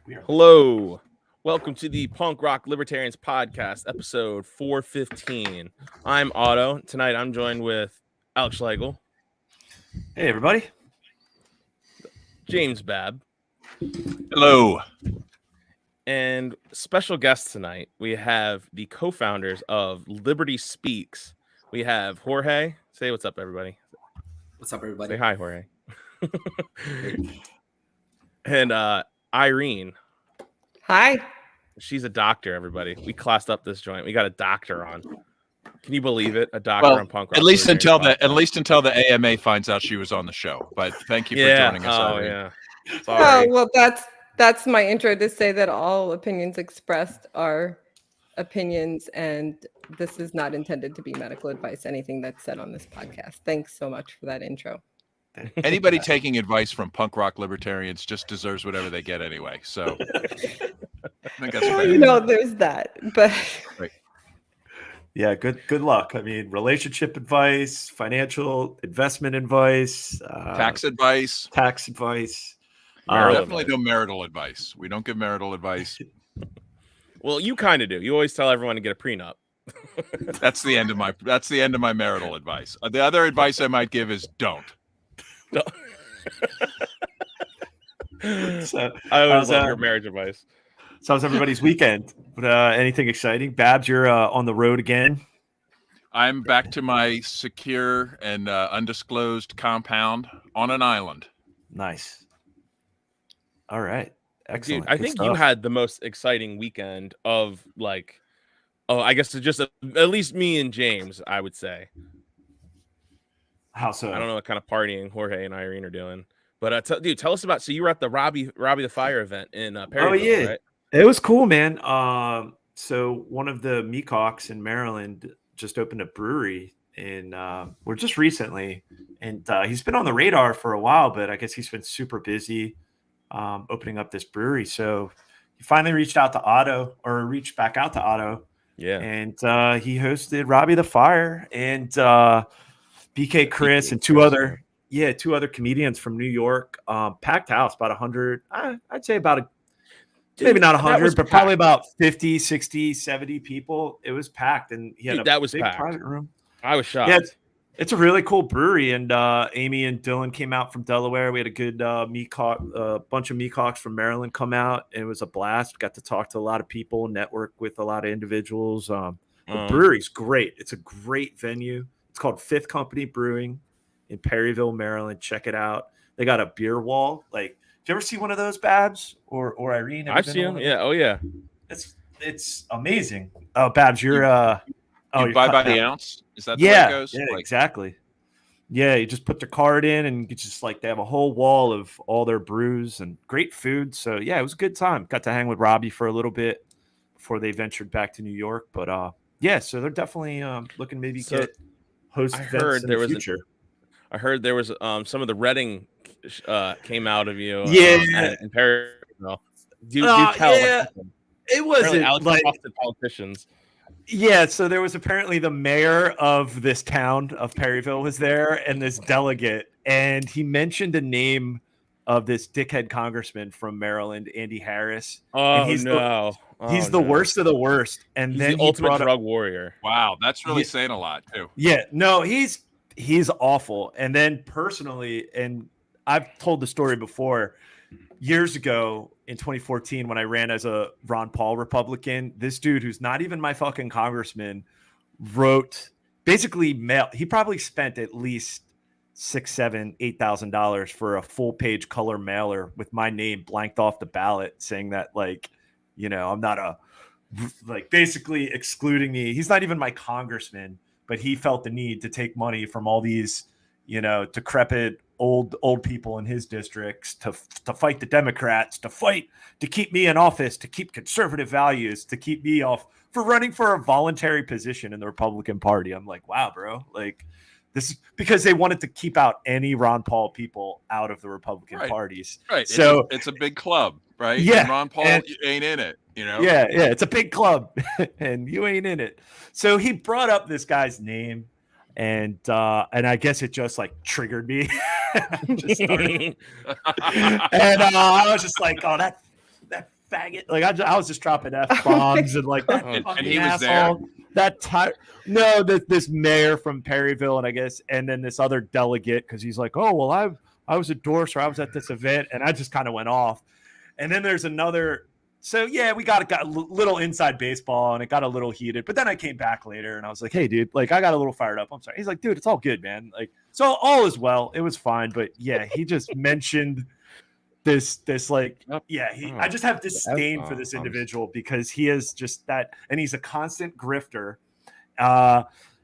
Hello. Welcome to the Punk Rock Libertarians Podcast, episode 415. I'm Otto. Tonight I'm joined with Alex Schlegel. Hey, everybody. James Babb. Hello. And special guest tonight, we have the co-founders of Liberty Speaks. We have Jorge. Say what's up, everybody. What's up, everybody? Say hi, Jorge. And Irene. Hi. She's a doctor, everybody. We classed up this joint. We got a doctor on. Can you believe it? A doctor on Punk Rock. At least until the AMA finds out she was on the show. But thank you for joining us. Oh, Irene. yeah. Sorry. Oh, well, that's my intro to say that all opinions expressed are opinions, and this is not intended to be medical advice, anything that's said on this podcast. Thanks so much for that intro. Anybody taking advice from punk rock libertarians just deserves whatever they get anyway. So I think that's fair. You know, there's that, but Right. Yeah, good luck. I mean, relationship advice, financial investment advice, Tax advice. Definitely no marital advice. We don't give marital advice. Well, you kind of do. You always tell everyone to get a prenup. That's the end of my marital advice. The other advice I might give is don't. So, I always how's, love your marriage advice. so how's everybody's weekend? Anything exciting? Babs, you're on the road again. I'm back to my secure and undisclosed compound on an island. Nice. All right. Excellent. Dude, I Good think stuff. you had the most exciting weekend of I guess it's just at least me and James, I would say. How so? I don't know what kind of partying Jorge and Irene are doing. But dude, tell us about. So you were at the Robbie the Fire event in Perryville, yeah. right? It was cool, man. So one of the Meacocks in Maryland just opened a brewery we're just recently, and he's been on the radar for a while, but I guess he's been super busy opening up this brewery. So he finally reached back out to Otto. Yeah. And he hosted Robbie the Fire and BK Chris and two other comedians from New York. Packed house, about 100. I'd say about maybe not 100, but probably about 50, 60, 70 people. It was packed, and he had a big private room. I was shocked. Yeah, it's a really cool brewery, and Amy and Dylan came out from Delaware. We had a good bunch of Meacocks from Maryland come out. It was a blast. Got to talk to a lot of people, network with a lot of individuals. The brewery's great. It's a great venue. It's called Fifth Company Brewing in Perryville, Maryland. Check it out. They got a beer wall. Like, did you ever see one of those, Babs or Irene? I've seen them. Yeah. Oh yeah. It's amazing. Oh, Babs, you're you buy by the ounce? Is that the way it goes? Yeah, exactly. Yeah, you just put the card in, and you just they have a whole wall of all their brews and great food. So yeah, it was a good time. Got to hang with Robbie for a little bit before they ventured back to New York. But yeah, so they're definitely looking maybe get host events in the future. I heard there was some of the Reading came out of you. In Perryville. Do tell. Yeah. It wasn't like politicians. Yeah, so there was apparently the mayor of this town of Perryville was there, and this delegate, and he mentioned a name of this dickhead congressman from Maryland, Andy Harris. Oh, and he's he's the worst of the worst. And he's then the ultimate drug warrior. Wow, that's really saying a lot too. Yeah, no, he's awful. And then personally, and I've told the story before, years ago in 2014 when I ran as a Ron Paul Republican, this dude who's not even my fucking congressman wrote he probably spent at least $6,000, $7,000, $8,000 for a full page color mailer with my name blanked off the ballot saying that I'm not basically excluding me. He's not even my congressman, but he felt the need to take money from all these, decrepit old people in his districts to fight the Democrats, to keep me in office, to keep conservative values, to keep me off for running for a voluntary position in the Republican Party. I'm like, wow, bro. Like, this is because they wanted to keep out any Ron Paul people out of the Republican parties. Right. So it's a big club, right? Yeah. And Ron Paul ain't in it, Yeah, it's a big club and you ain't in it. So he brought up this guy's name. And I guess it just triggered me. And I was just like, oh, that faggot. Like I was just dropping F-bombs and like that And fucking he was there? asshole. This mayor from Perryville, and I guess, and then this other delegate, because he's like, oh, well, I was a endorser. I was at this event, and I just kind of went off. And then there's another. So yeah, we got a little inside baseball, and it got a little heated. But then I came back later, and I was like, "Hey, dude, like I got a little fired up. I'm sorry." He's like, "Dude, it's all good, man. Like, so all is well. It was fine." But yeah, he just mentioned this like, yeah. I just have disdain for this individual because he is just that, and he's a constant grifter.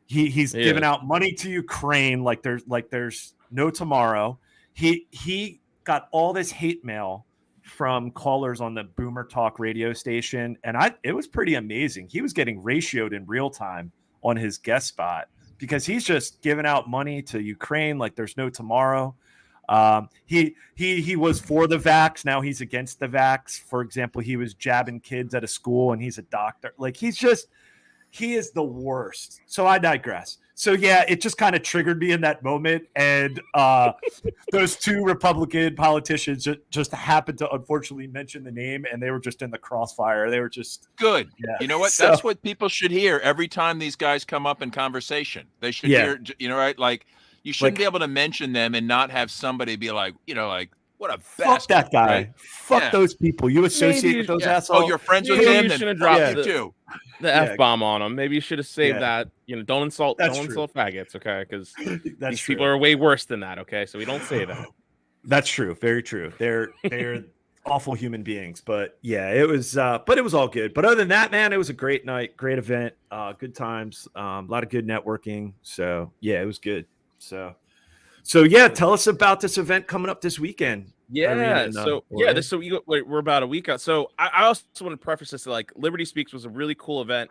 He's giving out money to Ukraine like there's no tomorrow. He got all this hate mail from callers on the Boomer Talk radio station, and it was pretty amazing. He was getting ratioed in real time on his guest spot because he's just giving out money to Ukraine like there's no tomorrow. He was for the vax, now he's against the vax. For example, he was jabbing kids at a school, and he's a doctor. Like he is the worst. So I digress. So yeah, it just kind of triggered me in that moment, and those two Republican politicians just happened to unfortunately mention the name, and they were just in the crossfire. They were just good. Yeah. You know what? So, that's what people should hear every time these guys come up in conversation. They should hear, right? Like you shouldn't be able to mention them and not have somebody be like, like what a fuck bastard, that guy. right? Fuck those people. You associate with those assholes. Oh, you're friends with Maybe him? you Then shouldn't fuck drop you too. the F-bomb on them. Maybe you should have saved that. Don't insult faggots, okay? Because these people are way worse than that, okay? So we don't say that. That's true. Very true. They're awful human beings. But yeah, it was all good. But other than that, man, it was a great night, great event, good times, a lot of good networking. So yeah, it was good. So yeah, tell us about this event coming up this weekend. Yeah. We're about a week out. So I also want to preface this to like Liberty Speaks was a really cool event.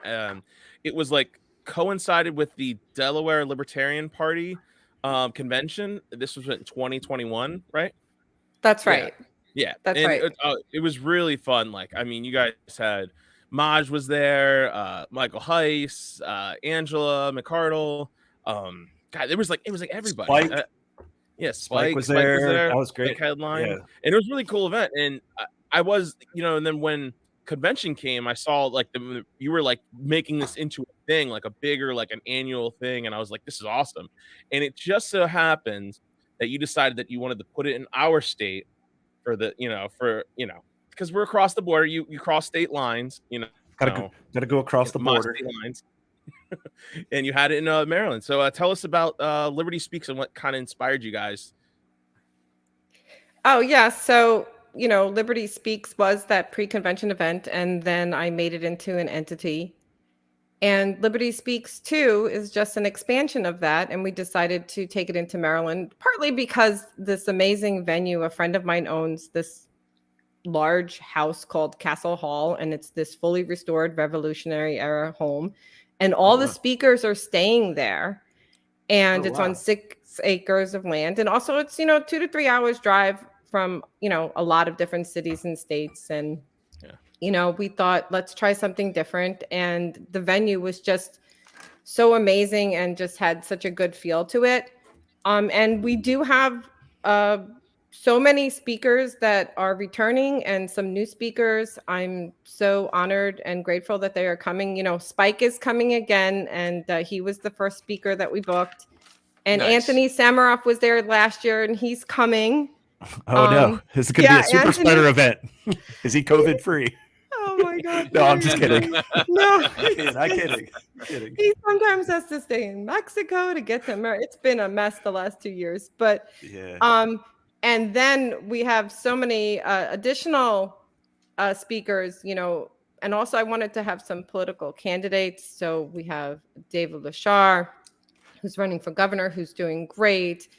It was like coincided with the Delaware Libertarian Party convention. This was in 2021, right? That's right. Yeah. That's right. It was really fun. Like, I mean, you guys had Maj was there, Michael Heiss, Angela McArdle. God, it was like everybody. Spike was there. That was great. Headline. Yeah. And it was a really cool event. And I was, and then when convention came, I saw like you were like making this into a thing, like a bigger, like an annual thing. And I was like, this is awesome. And it just so happens that you decided that you wanted to put it in our state for the, because we're across the border. You cross state lines, gotta go across the border lines. And you had it in Maryland. So tell us about Liberty Speaks and what kind of inspired you guys. Oh, yeah. So, Liberty Speaks was that pre-convention event, and then I made it into an entity. And Liberty Speaks 2 is just an expansion of that. And we decided to take it into Maryland, partly because this amazing venue, a friend of mine owns this large house called Castle Hall, and it's this fully restored Revolutionary era home. And all the speakers are staying there, and it's on 6 acres of land. And also it's, 2 to 3 hours drive from, a lot of different cities and states. And, we thought, let's try something different. And the venue was just so amazing and just had such a good feel to it. And we do have so many speakers that are returning and some new speakers. I'm so honored and grateful that they are coming. Spike is coming again, and he was the first speaker that we booked. And nice. Anthony Samaroff was there last year, and he's coming. Oh, no. This is going to be a super spreader event. Is he COVID free? Oh, my God. No, I'm just kidding. No. I'm kidding. He sometimes has to stay in Mexico to get to America. It's been a mess the last 2 years. But and then we have so many additional speakers, and also I wanted to have some political candidates. So we have David Lashar, who's running for governor, who's doing great.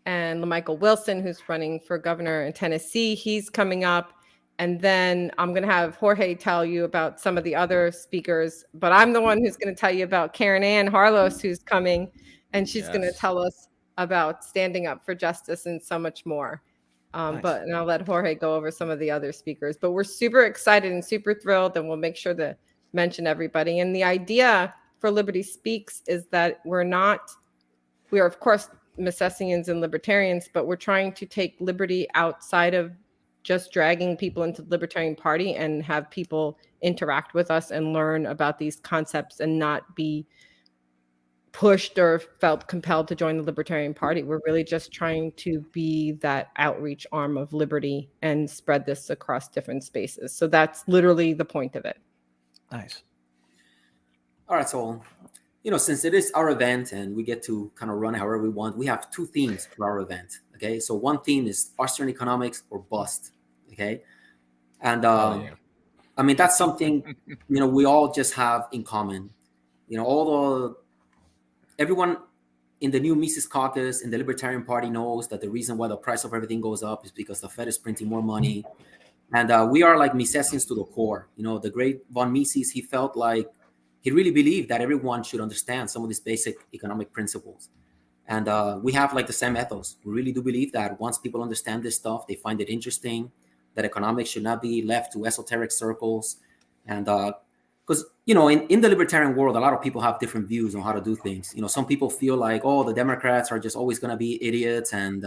And LaMichael Wilson, who's running for governor in Tennessee, he's coming up. And then I'm going to have Jorge tell you about some of the other speakers. But I'm the one who's going to tell you about Karen Ann Harlos, who's coming. And she's going to tell us about standing up for justice and so much more. Nice. And I'll let Jorge go over some of the other speakers. But we're super excited and super thrilled, and we'll make sure to mention everybody. And the idea for Liberty Speaks is that we are, of course, Misesians and libertarians, but we're trying to take liberty outside of just dragging people into the Libertarian Party and have people interact with us and learn about these concepts and not be pushed or felt compelled to join the Libertarian Party. We're really just trying to be that outreach arm of liberty and spread this across different spaces. So that's literally the point of it. Nice. All right, so since it is our event and we get to kind of run however we want, we have two themes for our event. Okay, so one theme is Austrian economics or bust. Okay, and I mean that's something we all just have in common. Everyone in the new Mises Caucus in the Libertarian Party knows that the reason why the price of everything goes up is because the Fed is printing more money. And we are like Misesians to the core. The great von Mises, he felt like he really believed that everyone should understand some of these basic economic principles. And we have like the same ethos. We really do believe that once people understand this stuff, they find it interesting, that economics should not be left to esoteric circles. And because, in the libertarian world, a lot of people have different views on how to do things. Some people feel like, oh, the Democrats are just always going to be idiots. And,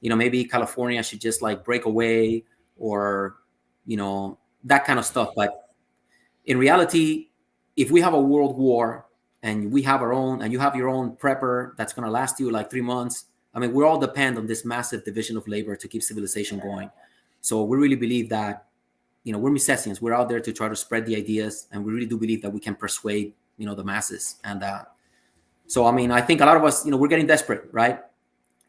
maybe California should just like break away or, that kind of stuff. But in reality, if we have a world war and we have our own, and you have your own prepper that's going to last you like 3 months, I mean, we all depend on this massive division of labor to keep civilization going. So we really believe that, we're Misesians. We're out there to try to spread the ideas, and we really do believe that we can persuade, the masses. And so, I mean, I think a lot of us, we're getting desperate, right?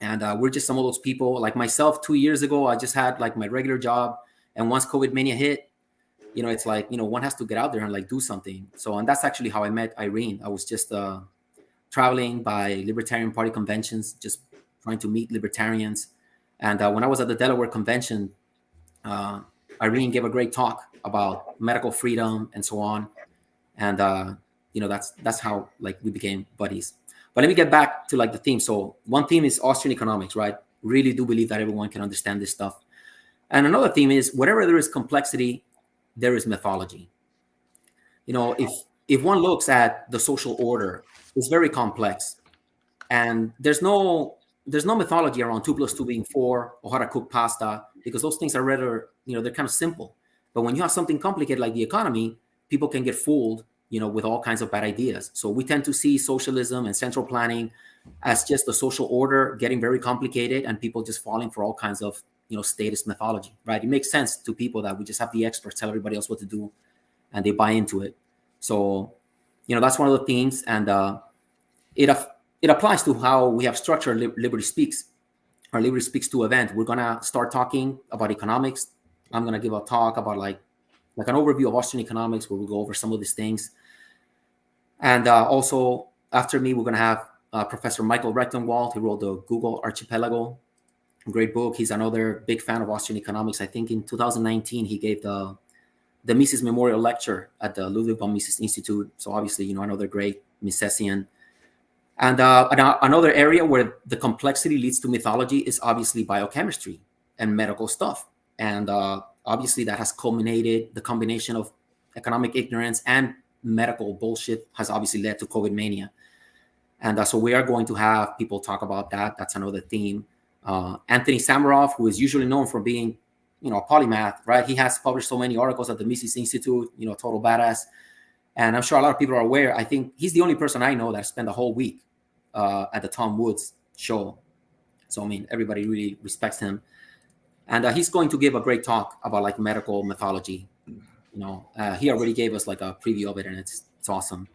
And we're just some of those people. Like myself, 2 years ago, I just had like my regular job, and once COVID mania hit, it's like, one has to get out there and like do something. So, and that's actually how I met Irene. I was just traveling by Libertarian Party conventions, just trying to meet libertarians. And when I was at the Delaware convention, Irene gave a great talk about medical freedom and so on. And, that's how like we became buddies. But let me get back to like the theme. So one theme is Austrian economics, right? Really do believe that everyone can understand this stuff. And another theme is wherever there is complexity, there is mythology. If one looks at the social order, it's very complex. And there's no mythology around 2 + 2 being 4 or how to cook pasta, because those things are rather, they're kind of simple. But when you have something complicated like the economy, people can get fooled, with all kinds of bad ideas. So we tend to see socialism and central planning as just the social order getting very complicated and people just falling for all kinds of, status mythology, right? It makes sense to people that we just have the experts tell everybody else what to do and they buy into it. So, that's one of the themes. And it applies to how we have structured Liberty Speaks, our Liberty Speaks 2 event. We're going to start talking about economics. I'm going to give a talk about like an overview of Austrian economics where we go over some of these things. And also after me, we're going to have Professor Michael Rechtenwald, who wrote the Google Archipelago, great book. He's another big fan of Austrian economics. I think in 2019, he gave the Mises Memorial Lecture at the Ludwig von Mises Institute. So obviously, another great Misesian. And another area where the complexity leads to mythology is obviously biochemistry and medical stuff. And obviously that has culminated, the combination of economic ignorance and medical bullshit has obviously led to COVID mania. And so we are going to have people talk about that. That's another theme. Anthony Samaroff, who is usually known for being, a polymath, right? He has published so many articles at the Mises Institute, total badass. And I'm sure a lot of people are aware. I think he's the only person I know that spent a whole week at the Tom Woods show. So, I mean, everybody really respects him. And he's going to give a great talk about like medical mythology. He already gave us like a preview of it, and it's awesome.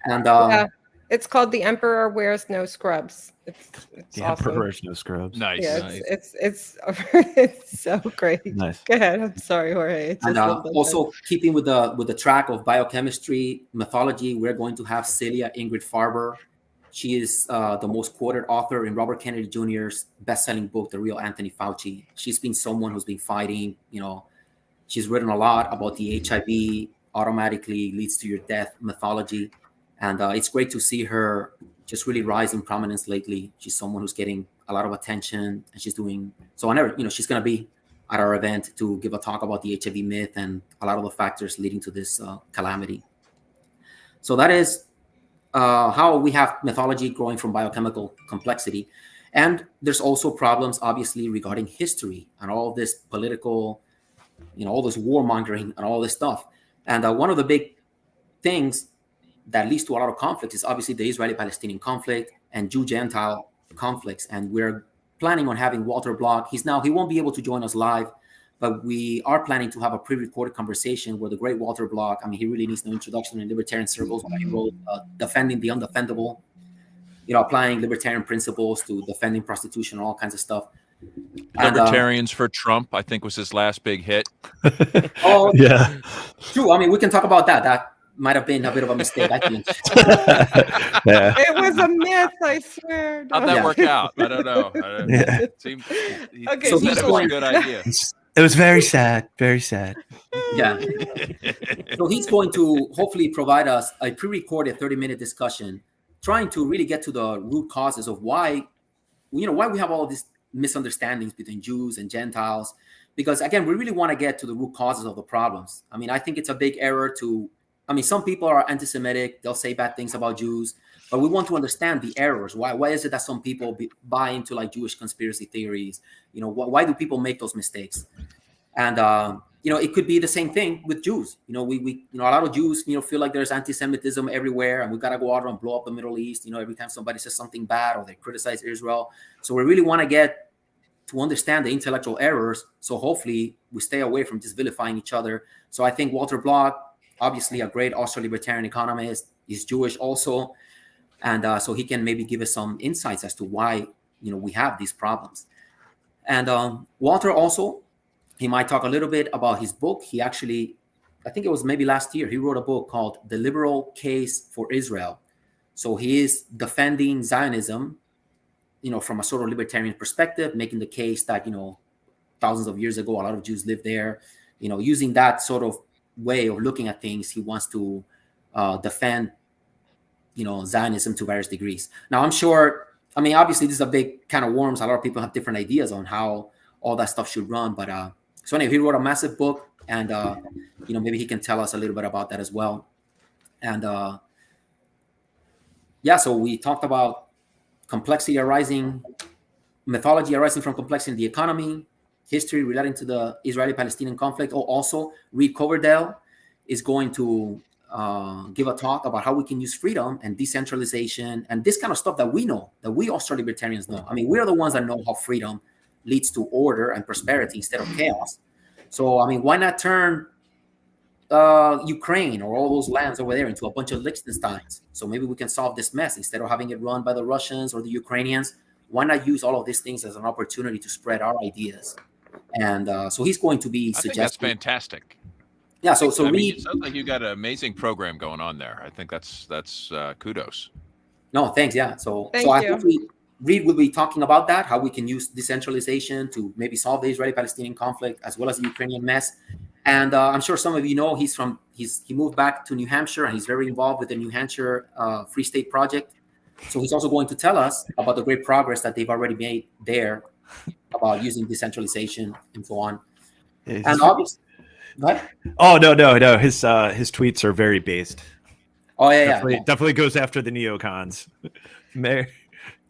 And yeah, it's called The Emperor Wears No Scrubs. It's The awesome. Emperor Wears No Scrubs. Nice. Yeah, Nice. it's so great. Nice. Go ahead. I'm sorry, Jorge. And also keeping with the track of biochemistry mythology, we're going to have Celia Ingrid Farber. She is the most quoted author in Robert Kennedy Jr.'s best-selling book, The Real Anthony Fauci. She's been someone who's been fighting, she's written a lot about the HIV automatically leads to your death mythology. And it's great to see her just really rise in prominence lately. She's someone who's getting a lot of attention, and she's doing so. She's going to be at our event to give a talk about the HIV myth and a lot of the factors leading to this calamity. So that is how we have mythology growing from biochemical complexity. And there's also problems, obviously, regarding history and all this political, all this warmongering and all this stuff. And one of the big things that leads to a lot of conflict is obviously the Israeli-Palestinian conflict and Jew-Gentile conflicts. And we're planning on having Walter Block. He won't be able to join us live, but we are planning to have a pre-recorded conversation where the great Walter Block, I mean, he really needs no introduction in libertarian circles. When he wrote Defending the Undefendable, applying libertarian principles to defending prostitution and all kinds of stuff. Libertarians for Trump, I think, was his last big hit. Oh, Yeah. True. I mean, we can talk about that. That might have been a bit of a mistake, I think. Yeah. It was a myth, I swear. How'd that work out? I don't know. Yeah. It seemed, Okay, so he's it was going- a good idea. It was very sad. Very sad. Yeah. So he's going to hopefully provide us a pre-recorded 30-minute discussion, trying to really get to the root causes of why we have all of these misunderstandings between Jews and Gentiles. Because again, we really want to get to the root causes of the problems. I mean, I think it's a big error some people are anti-Semitic. They'll say bad things about Jews, but we want to understand the errors. Why is it that some people buy into like Jewish conspiracy theories? Why do people make those mistakes? And it could be the same thing with Jews. We a lot of Jews feel like there's anti-Semitism everywhere, and we gotta go out and blow up the Middle East. Every time somebody says something bad or they criticize Israel. So we really want to get to understand the intellectual errors. So hopefully we stay away from just vilifying each other. So I think Walter Block, obviously a great Austro-libertarian economist, is Jewish also, and so he can maybe give us some insights as to why we have these problems. And Walter also, he might talk a little bit about his book. He actually, I think it was maybe last year, he wrote a book called The Liberal Case for Israel. So he is defending Zionism, from a sort of libertarian perspective, making the case that thousands of years ago a lot of Jews lived there. Using that sort of way of looking at things, he wants to defend Zionism to various degrees. Now, I'm sure, obviously this is a big kind of worms. A lot of people have different ideas on how all that stuff should run, but so anyway, he wrote a massive book, and maybe he can tell us a little bit about that as well. And so we talked about mythology arising from complexity in the economy, history relating to the Israeli-Palestinian conflict. Also, Reed Coverdale is going to give a talk about how we can use freedom and decentralization and this kind of stuff that we know, that we Austro-libertarians know. We are the ones that know how freedom leads to order and prosperity instead of chaos. So, why not turn Ukraine or all those lands over there into a bunch of Liechtensteins? So maybe we can solve this mess instead of having it run by the Russians or the Ukrainians. Why not use all of these things as an opportunity to spread our ideas? And so he's going to be I think suggesting. that's fantastic. Yeah. So Reed, it sounds like you got an amazing program going on there. I think that's kudos. No, thanks. Yeah. So Thank I you. think Reed will be talking about that, how we can use decentralization to maybe solve the Israeli-Palestinian conflict as well as the Ukrainian mess. And I'm sure some of you know he moved back to New Hampshire, and he's very involved with the New Hampshire Free State Project. So he's also going to tell us about the great progress that they've already made there about using decentralization and so on. Yeah, And obviously, what? Oh no. His tweets are very based. Oh yeah, Definitely goes after the neocons. yeah.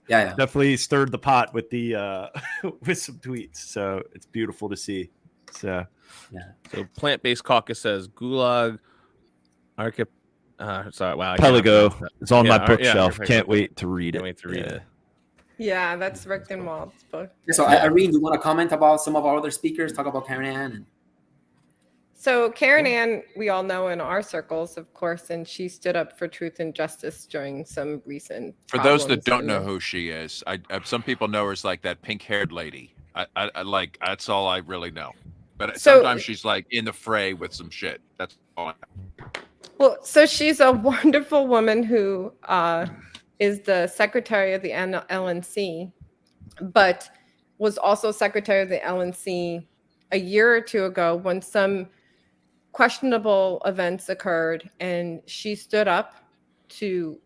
Definitely stirred the pot with the with some tweets. So it's beautiful to see. So Plant-Based Caucus says Gulag Pelago is on my bookshelf. Can't wait to read it. Yeah, that's Rick Denwald's book. So Irene, do you want to comment about some of our other speakers? Talk about Karen Ann. So Karen Ann, we all know in our circles, of course, and she stood up for truth and justice during some recent. For those that don't know who she is, I some people know her as like that pink-haired lady. I like that's all I really know. But sometimes she's like in the fray with some shit. That's all I know. Well, so she's a wonderful woman who is the secretary of the LNC, but was also secretary of the LNC a year or two ago when some questionable events occurred, and she stood up to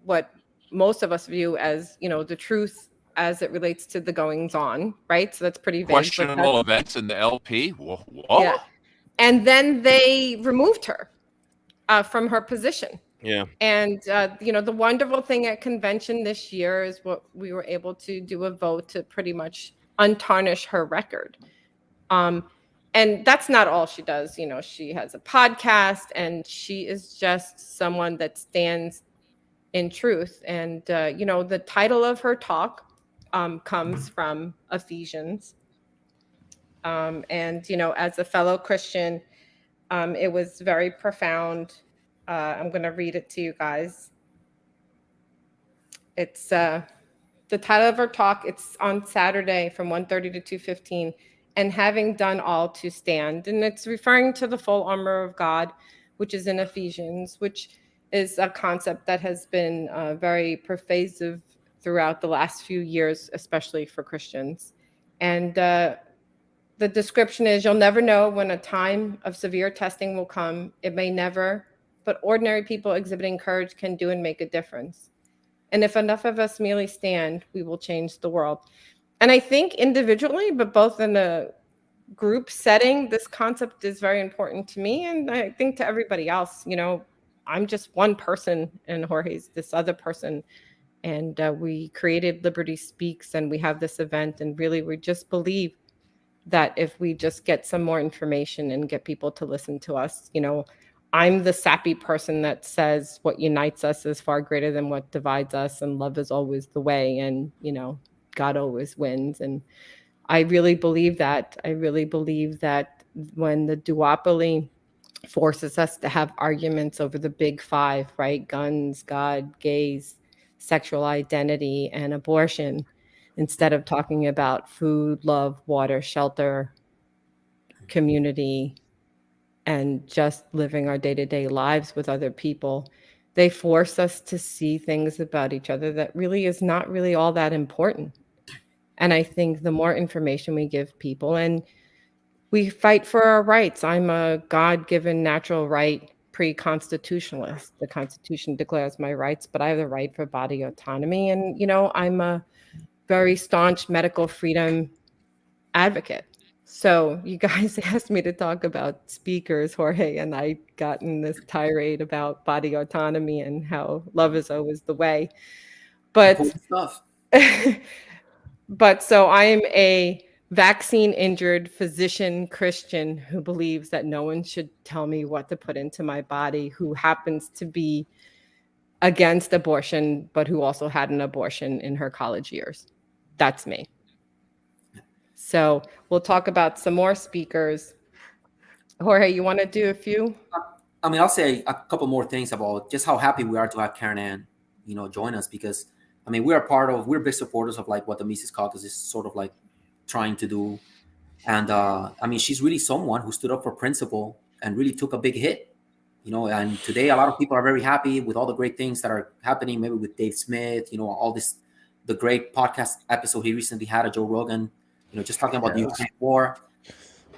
what most of us view as, the truth as it relates to the goings on, right? So that's pretty vague. Questionable events in the LP? Whoa. Yeah. And then they removed her from her position Yeah. And, the wonderful thing at convention this year is what we were able to do a vote to pretty much untarnish her record. And that's not all she does. She has a podcast, and she is just someone that stands in truth. And, the title of her talk comes from Ephesians. And, as a fellow Christian, it was very profound. I'm going to read it to you guys. It's the title of her talk. It's on Saturday from 1:30 to 2:15. And having done all to stand. And it's referring to the full armor of God, which is in Ephesians, which is a concept that has been very pervasive throughout the last few years, especially for Christians. And the description is, you'll never know when a time of severe testing will come. It may never, but ordinary people exhibiting courage can do and make a difference. And if enough of us merely stand, we will change the world. And I think individually, but both in a group setting, this concept is very important to me. And I think to everybody else, I'm just one person, and Jorge's this other person. And we created Liberty Speaks, and we have this event. And really, we just believe that if we just get some more information and get people to listen to us, I'm the sappy person that says what unites us is far greater than what divides us, and love is always the way. And, God always wins. And I really believe that. I really believe that when the duopoly forces us to have arguments over the big five, right? Guns, God, gays, sexual identity, and abortion, instead of talking about food, love, water, shelter, community, and just living our day-to-day lives with other people, they force us to see things about each other that really is not really all that important. And I think the more information we give people, and we fight for our rights. I'm a God-given natural right pre-constitutionalist. The Constitution declares my rights, but I have the right for body autonomy. And, I'm a very staunch medical freedom advocate. So you guys asked me to talk about speakers, Jorge, and I got in this tirade about body autonomy and how love is always the way. But Stuff. But so I am a vaccine-injured physician Christian who believes that no one should tell me what to put into my body, who happens to be against abortion, but who also had an abortion in her college years. That's me. So we'll talk about some more speakers. Jorge, you want to do a few? I'll say a couple more things about just how happy we are to have Karen Ann, join us, because we're big supporters of like what the Mises Caucus is sort of like trying to do. And she's really someone who stood up for principle and really took a big hit, and today a lot of people are very happy with all the great things that are happening, maybe with Dave Smith, all this, the great podcast episode he recently had at Joe Rogan, just talking about the Ukraine war.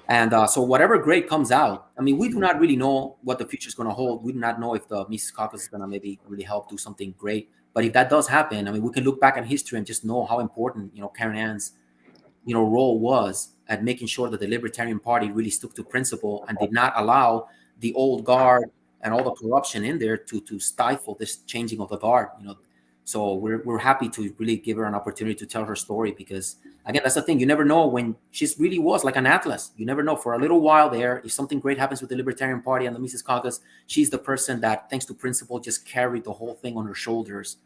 And so whatever great comes out, we do not really know what the future is going to hold. We do not know if the Mises Caucus is going to maybe really help do something great. But if that does happen, we can look back at history and just know how important, Karen Ann's, role was at making sure that the Libertarian Party really stuck to principle and did not allow the old guard and all the corruption in there to stifle this changing of the guard. So we're happy to really give her an opportunity to tell her story, because again, that's the thing. You never know when she really was like an atlas. You never know. For a little while there, if something great happens with the Libertarian Party and the Mises Caucus, she's the person that, thanks to principle, just carried the whole thing on her shoulders.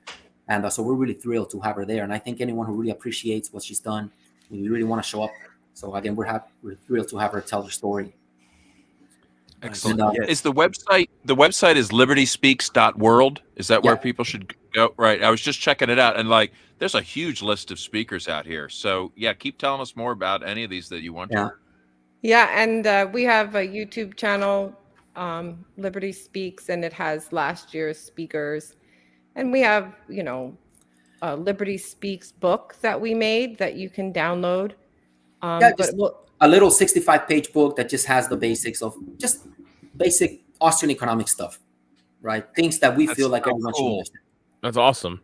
And so we're really thrilled to have her there. And I think anyone who really appreciates what she's done, we really want to show up. So again, we're thrilled to have her tell her story. Excellent. And, Is the website is libertyspeaks.world? Is that where Yeah. people should go? Right. I was just checking it out, and like there's a huge list of speakers out here. So yeah, keep telling us more about any of these that you want Yeah. to. Yeah, and we have a YouTube channel, Liberty Speaks, and it has last year's speakers. And we have, a Liberty Speaks book that we made that you can download. Yeah, just a little 65-page book that just has the basics of just basic Austrian economic stuff, right? Things that we feel like so everyone should cool. understand. That's awesome.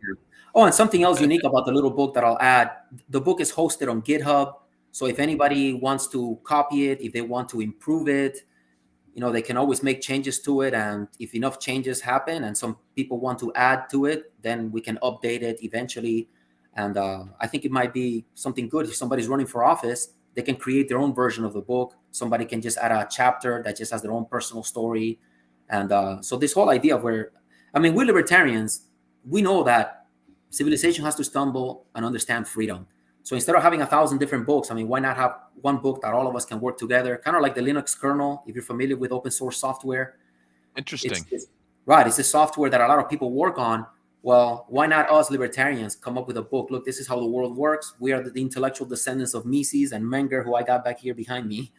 Oh, and something else unique about the little book that I'll add, the book is hosted on GitHub. So if anybody wants to copy it, if they want to improve it, they can always make changes to it. And if enough changes happen and some people want to add to it, then we can update it eventually. And I think it might be something good if somebody's running for office. They can create their own version of the book. Somebody can just add a chapter that just has their own personal story. And so this whole idea of we libertarians, we know that civilization has to stumble and understand freedom. So instead of having 1,000 different books, why not have one book that all of us can work together? Kind of like the Linux kernel, if you're familiar with open source software. Interesting. It's a software that a lot of people work on. Well, why not us libertarians come up with a book? Look, this is how the world works. We are the intellectual descendants of Mises and Menger, who I got back here behind me.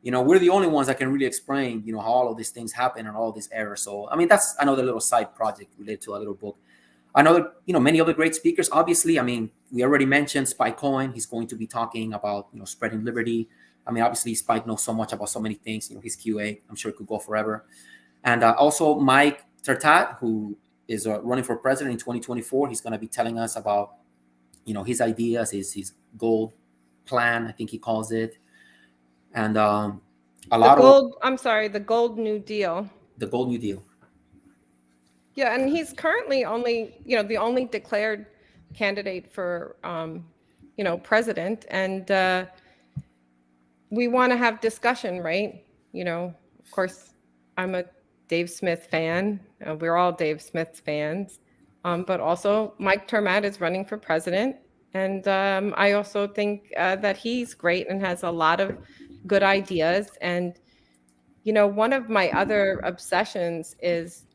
We're the only ones that can really explain, how all of these things happen and all of these errors. So, that's another little side project related to a little book. Many other great speakers. Obviously, we already mentioned Spike Cohen. He's going to be talking about, spreading liberty. Obviously, Spike knows so much about so many things. His QA, I'm sure it could go forever. And also Mike Tertat, who is running for president in 2024. He's going to be telling us about, his ideas, his gold plan, I think he calls it. And the Gold New Deal. The Gold New Deal. Yeah, and he's currently only, the only declared candidate for, president. And we want to have discussion, right? Of course, I'm a Dave Smith fan. We're all Dave Smith fans. But also Mike Termat is running for president. And I also think that he's great and has a lot of good ideas. And, one of my other obsessions is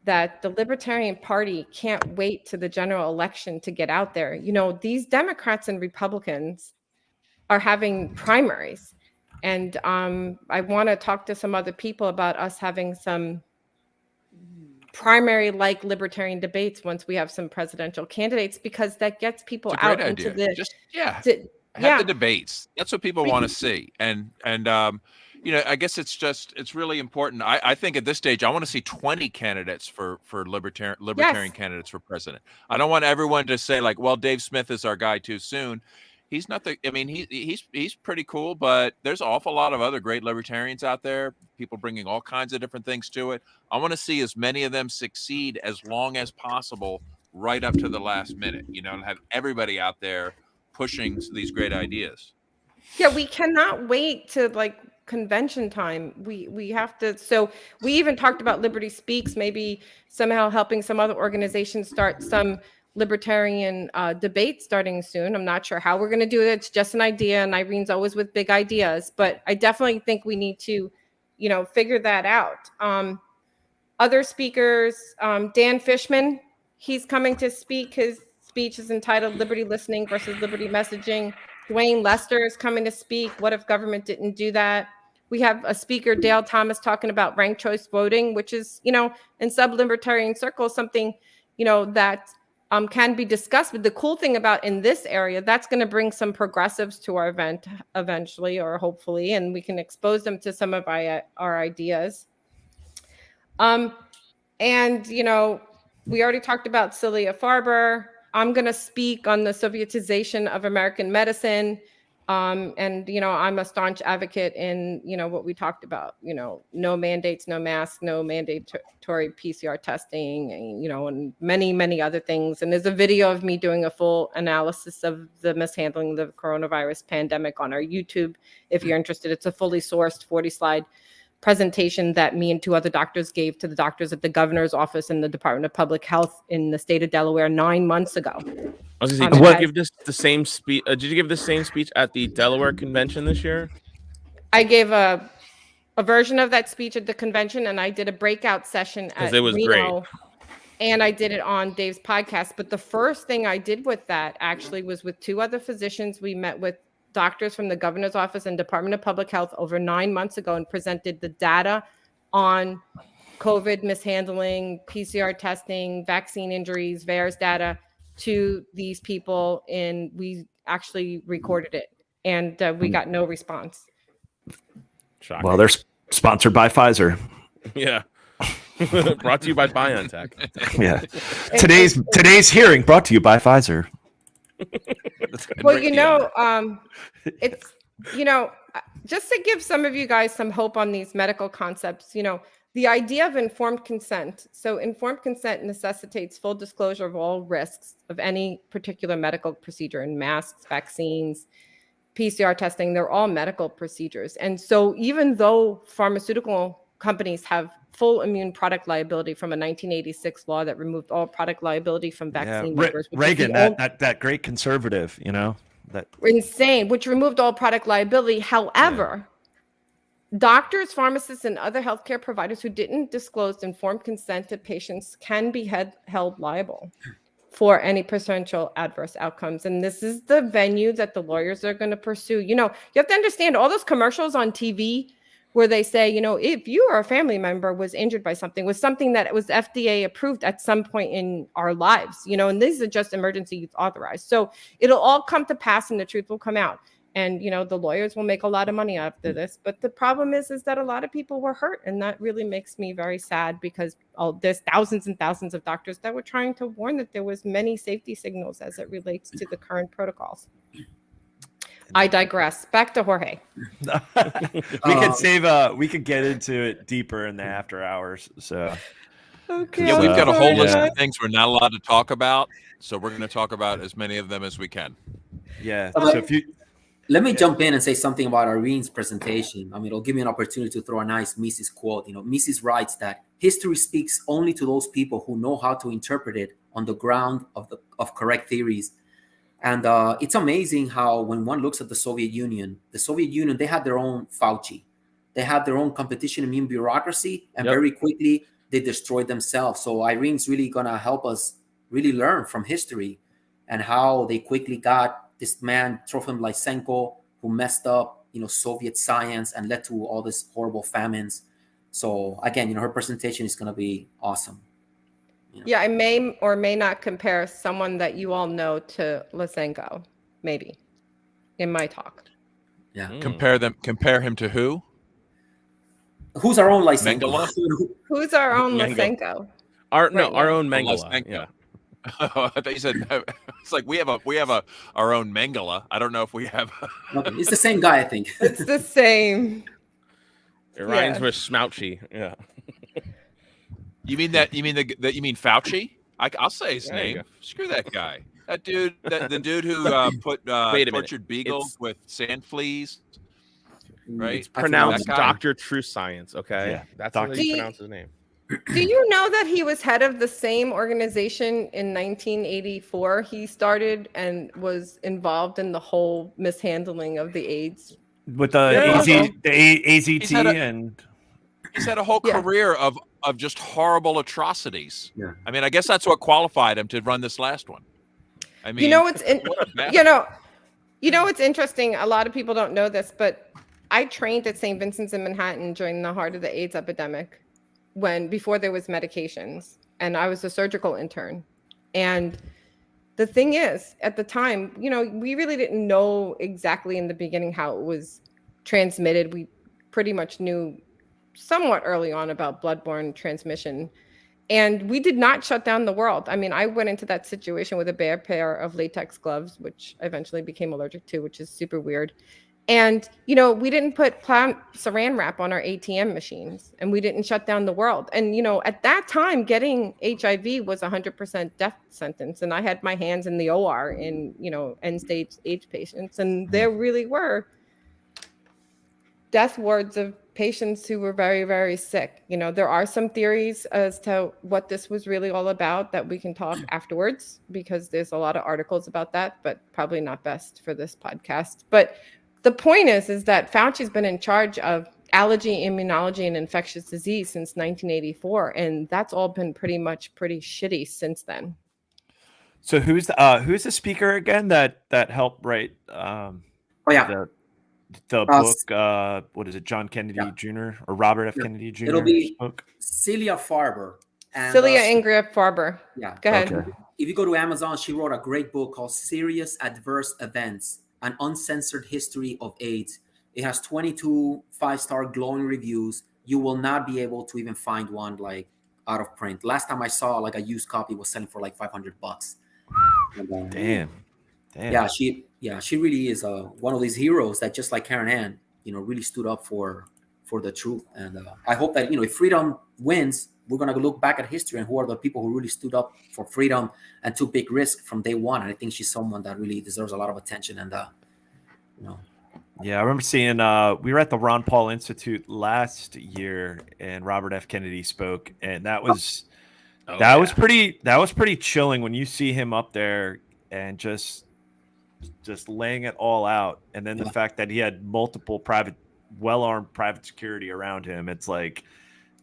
that the Libertarian Party can't wait to the general election to get out there. These Democrats and Republicans are having primaries. And I want to talk to some other people about us having some primary-like libertarian debates once we have some presidential candidates, because that gets people out into the have the debates. That's what people want to see. And I guess it's really important. I think at this stage, I want to see 20 candidates for libertarian candidates for president. I don't want everyone to say like, well, Dave Smith is our guy too soon. He's not he's pretty cool, but there's an awful lot of other great libertarians out there, people bringing all kinds of different things to it. I want to see as many of them succeed as long as possible, right up to the last minute, and have everybody out there pushing these great ideas. Yeah, we cannot wait to convention time. We have to. So we even talked about Liberty Speaks, maybe somehow helping some other organizations start some libertarian debate starting soon. I'm not sure how we're going to do it. It's just an idea, and Irene's always with big ideas, but I definitely think we need to, figure that out. Other speakers, Dan Fishman, he's coming to speak. His speech is entitled Liberty Listening versus Liberty Messaging. Dwayne Lester is coming to speak. What if government didn't do that? We have a speaker, Dale Thomas, talking about ranked choice voting, which is, in sub-libertarian circles, something, that can be discussed. But the cool thing about in this area, that's going to bring some progressives to our event eventually, or hopefully, and we can expose them to some of our ideas. And, we already talked about Celia Farber. I'm going to speak on the Sovietization of American medicine. And, I'm a staunch advocate in, what we talked about, no mandates, no masks, no mandatory PCR testing, and many, many other things. And there's a video of me doing a full analysis of the mishandling of the coronavirus pandemic on our YouTube. If you're interested, it's a fully sourced 40-slide presentation that me and two other doctors gave to the doctors at the governor's office in the Department of Public Health in the state of Delaware 9 months ago. I was going to say, did you give this the same speech? Did you give the same speech at the Delaware convention this year? I gave a version of that speech at the convention, and I did a breakout session at it was Reno, great. And I did it on Dave's podcast. But the first thing I did with that actually was with two other physicians. We met with doctors from the governor's office and Department of Public Health over 9 months ago and presented the data on COVID mishandling, PCR testing, vaccine injuries, VAERS data to these people. And we actually recorded it, and we got no response. Shocking. Well, they're sponsored by Pfizer. Yeah. Brought to you by BioNTech. Yeah. Today's hearing brought to you by Pfizer. Well, it's Just to give some of you guys some hope on these medical concepts, the idea of informed consent. So informed consent necessitates full disclosure of all risks of any particular medical procedure, and masks, vaccines, PCR testing, they're all medical procedures. And so even though pharmaceutical companies have full immune product liability from a 1986 law that removed all product liability from vaccine makers. Reagan, that great conservative, that insane, which removed all product liability. However, doctors, pharmacists, and other healthcare providers who didn't disclose informed consent to patients can be held liable for any potential adverse outcomes. And this is the venue that the lawyers are going to pursue. You have to understand all those commercials on TV where they say, if you or a family member was injured by something, was something that was FDA approved at some point in our lives, and these are just emergency use authorized. So it'll all come to pass and the truth will come out. And, the lawyers will make a lot of money after this. But the problem is that a lot of people were hurt. And that really makes me very sad because there's thousands and thousands of doctors that were trying to warn that there was many safety signals as it relates to the current protocols. I digress. Back to Jorge. We could get into it deeper in the after hours. So okay. Yeah, we've got a whole list of things we're not allowed to talk about. So we're going to talk about as many of them as we can. Yeah. So let me jump in and say something about Irene's presentation. I mean, it'll give me an opportunity to throw a nice Mises quote. Mises writes that history speaks only to those people who know how to interpret it on the ground of correct theories. And it's amazing how when one looks at the Soviet Union, they had their own Fauci. They had their own competition immune bureaucracy, and very quickly they destroyed themselves. So Irene's really going to help us really learn from history and how they quickly got this man, Trofim Lysenko, who messed up, Soviet science and led to all these horrible famines. So again, her presentation is going to be awesome. Yeah, I may or may not compare someone that you all know to Lysenko, maybe, in my talk. Yeah. Compare him to who? Who's our own Lysenko? Mengele? Who's our own Lysenko? Our own Mengele. Yeah. I thought you said it's like we have our own Mengele. I don't know if we have. It's the same guy, I think. It's the same. It rhymes with Smouchy. Yeah. You mean Fauci? I'll say his name. Screw that guy. That dude. The dude who put tortured beagles with sand fleas. Right. It's pronounced Dr. True Science. Okay. Yeah. That's how you pronounce his name. Do you know that he was head of the same organization in 1984? He started and was involved in the whole mishandling of the AIDS. With the AZT he's had a whole career of just horrible atrocities. Yeah. I mean, I guess that's what qualified him to run this last one. I mean, it's interesting. A lot of people don't know this, but I trained at St. Vincent's in Manhattan during the heart of the AIDS epidemic. Before there was medications, and I was a surgical intern. And the thing is, at the time, we really didn't know exactly in the beginning how it was transmitted. We pretty much knew somewhat early on about bloodborne transmission, and we did not shut down the world. I mean, I went into that situation with a bare pair of latex gloves, which I eventually became allergic to, which is super weird. And, we didn't put saran wrap on our ATM machines, and we didn't shut down the world. And, at that time, getting HIV was 100% death sentence. And I had my hands in the OR in, end stage AIDS patients. And there really were death wards of patients who were very, very sick. There are some theories as to what this was really all about that we can talk afterwards, because there's a lot of articles about that, but probably not best for this podcast. But the point is that Fauci's been in charge of allergy, immunology, and infectious disease since 1984, and that's all been pretty shitty since then. So who's the speaker again that helped write the book? What is it, John Kennedy Jr. or Robert F. Kennedy Jr.? It'll be Celia Farber. Celia Ingrid Farber. Yeah. Go ahead. Okay. If you go to Amazon, she wrote a great book called Serious Adverse Events: An Uncensored History of AIDS. It has 22 5-star glowing reviews. You will not be able to even find one out of print. Last time I saw a used copy was selling for $500. Damn. Yeah, yeah, she really is one of these heroes that, just like Karen Ann, really stood up for the truth. And I hope that, if freedom wins, we're going to look back at history and who are the people who really stood up for freedom and took big risks from day one. And I think she's someone that really deserves a lot of attention. And yeah, I remember seeing we were at the Ron Paul Institute last year and Robert F. Kennedy spoke, and that was was pretty chilling when you see him up there and just laying it all out. And then the fact that he had multiple well-armed private security around him, it's like,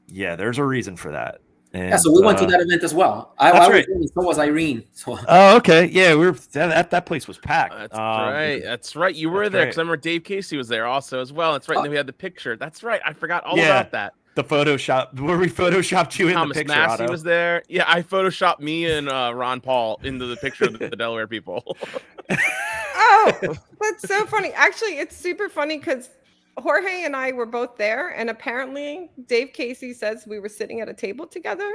yeah, there's a reason for that. And, so we went to that event as well. I was, so was Irene. So. Oh, okay. Yeah, we were that place was packed. That's right. That's right. You were there because I remember Dave Casey was there also as well. That's right. And then we had the picture. That's right. I forgot all about that. The Photoshop where we photoshopped you in the picture. Thomas Massey was there. Yeah, I photoshopped me and Ron Paul into the picture of the Delaware people. Oh, that's so funny. Actually, it's super funny because Jorge and I were both there, and apparently Dave Casey says we were sitting at a table together,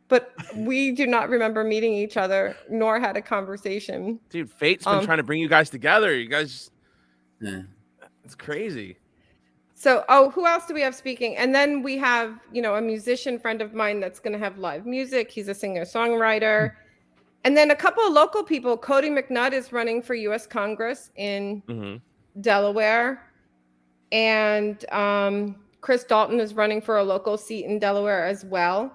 but we do not remember meeting each other nor had a conversation. Dude, fate's been trying to bring you guys together. You guys, it's crazy. So, who else do we have speaking? And then we have, a musician friend of mine that's going to have live music. He's a singer-songwriter. And then a couple of local people. Cody McNutt is running for U.S. Congress in Delaware. And Chris Dalton is running for a local seat in Delaware as well.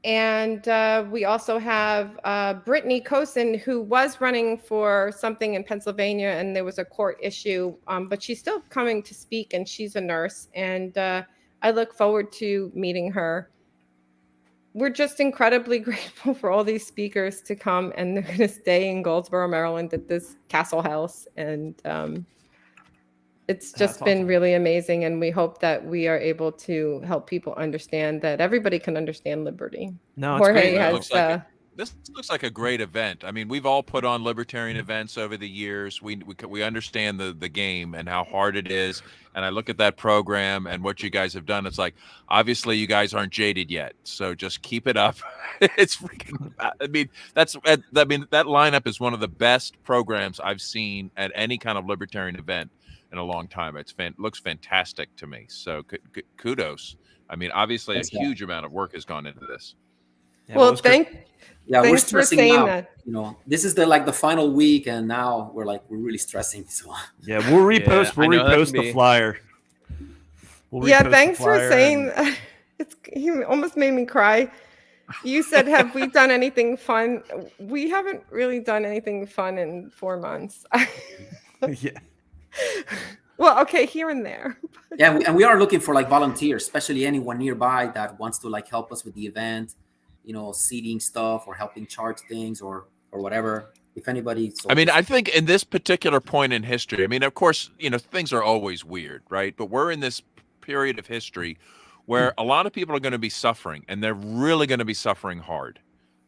And we also have Brittany Kosin, who was running for something in Pennsylvania, and there was a court issue, but she's still coming to speak, and she's a nurse. And I look forward to meeting her. We're just incredibly grateful for all these speakers to come, and they're going to stay in Goldsboro, Maryland at this Castle House. And it's just been really amazing, and we hope that we are able to help people understand that everybody can understand liberty. No, Jorge it's great. has. This looks like a great event. I mean, we've all put on libertarian events over the years. We understand the game and how hard it is. And I look at that program and what you guys have done. It's like, obviously, you guys aren't jaded yet, so just keep it up. It's freaking. That lineup is one of the best programs I've seen at any kind of libertarian event in a long time. Looks fantastic to me. So kudos. I mean, obviously, a huge amount of work has gone into this. Yeah, well, we're stressing out. This is the final week, and now we're really stressing. So yeah, we'll repost the flyer. Thanks for saying. He almost made me cry. You said, have we done anything fun? We haven't really done anything fun in 4 months. Yeah. Well, okay, here and there. Yeah, and we are looking for volunteers, especially anyone nearby that wants to help us with the event, seating stuff or helping charge things or whatever. If anybody, I think in this particular point in history, of course, things are always weird, right? But we're in this period of history where a lot of people are going to be suffering, and they're really going to be suffering hard,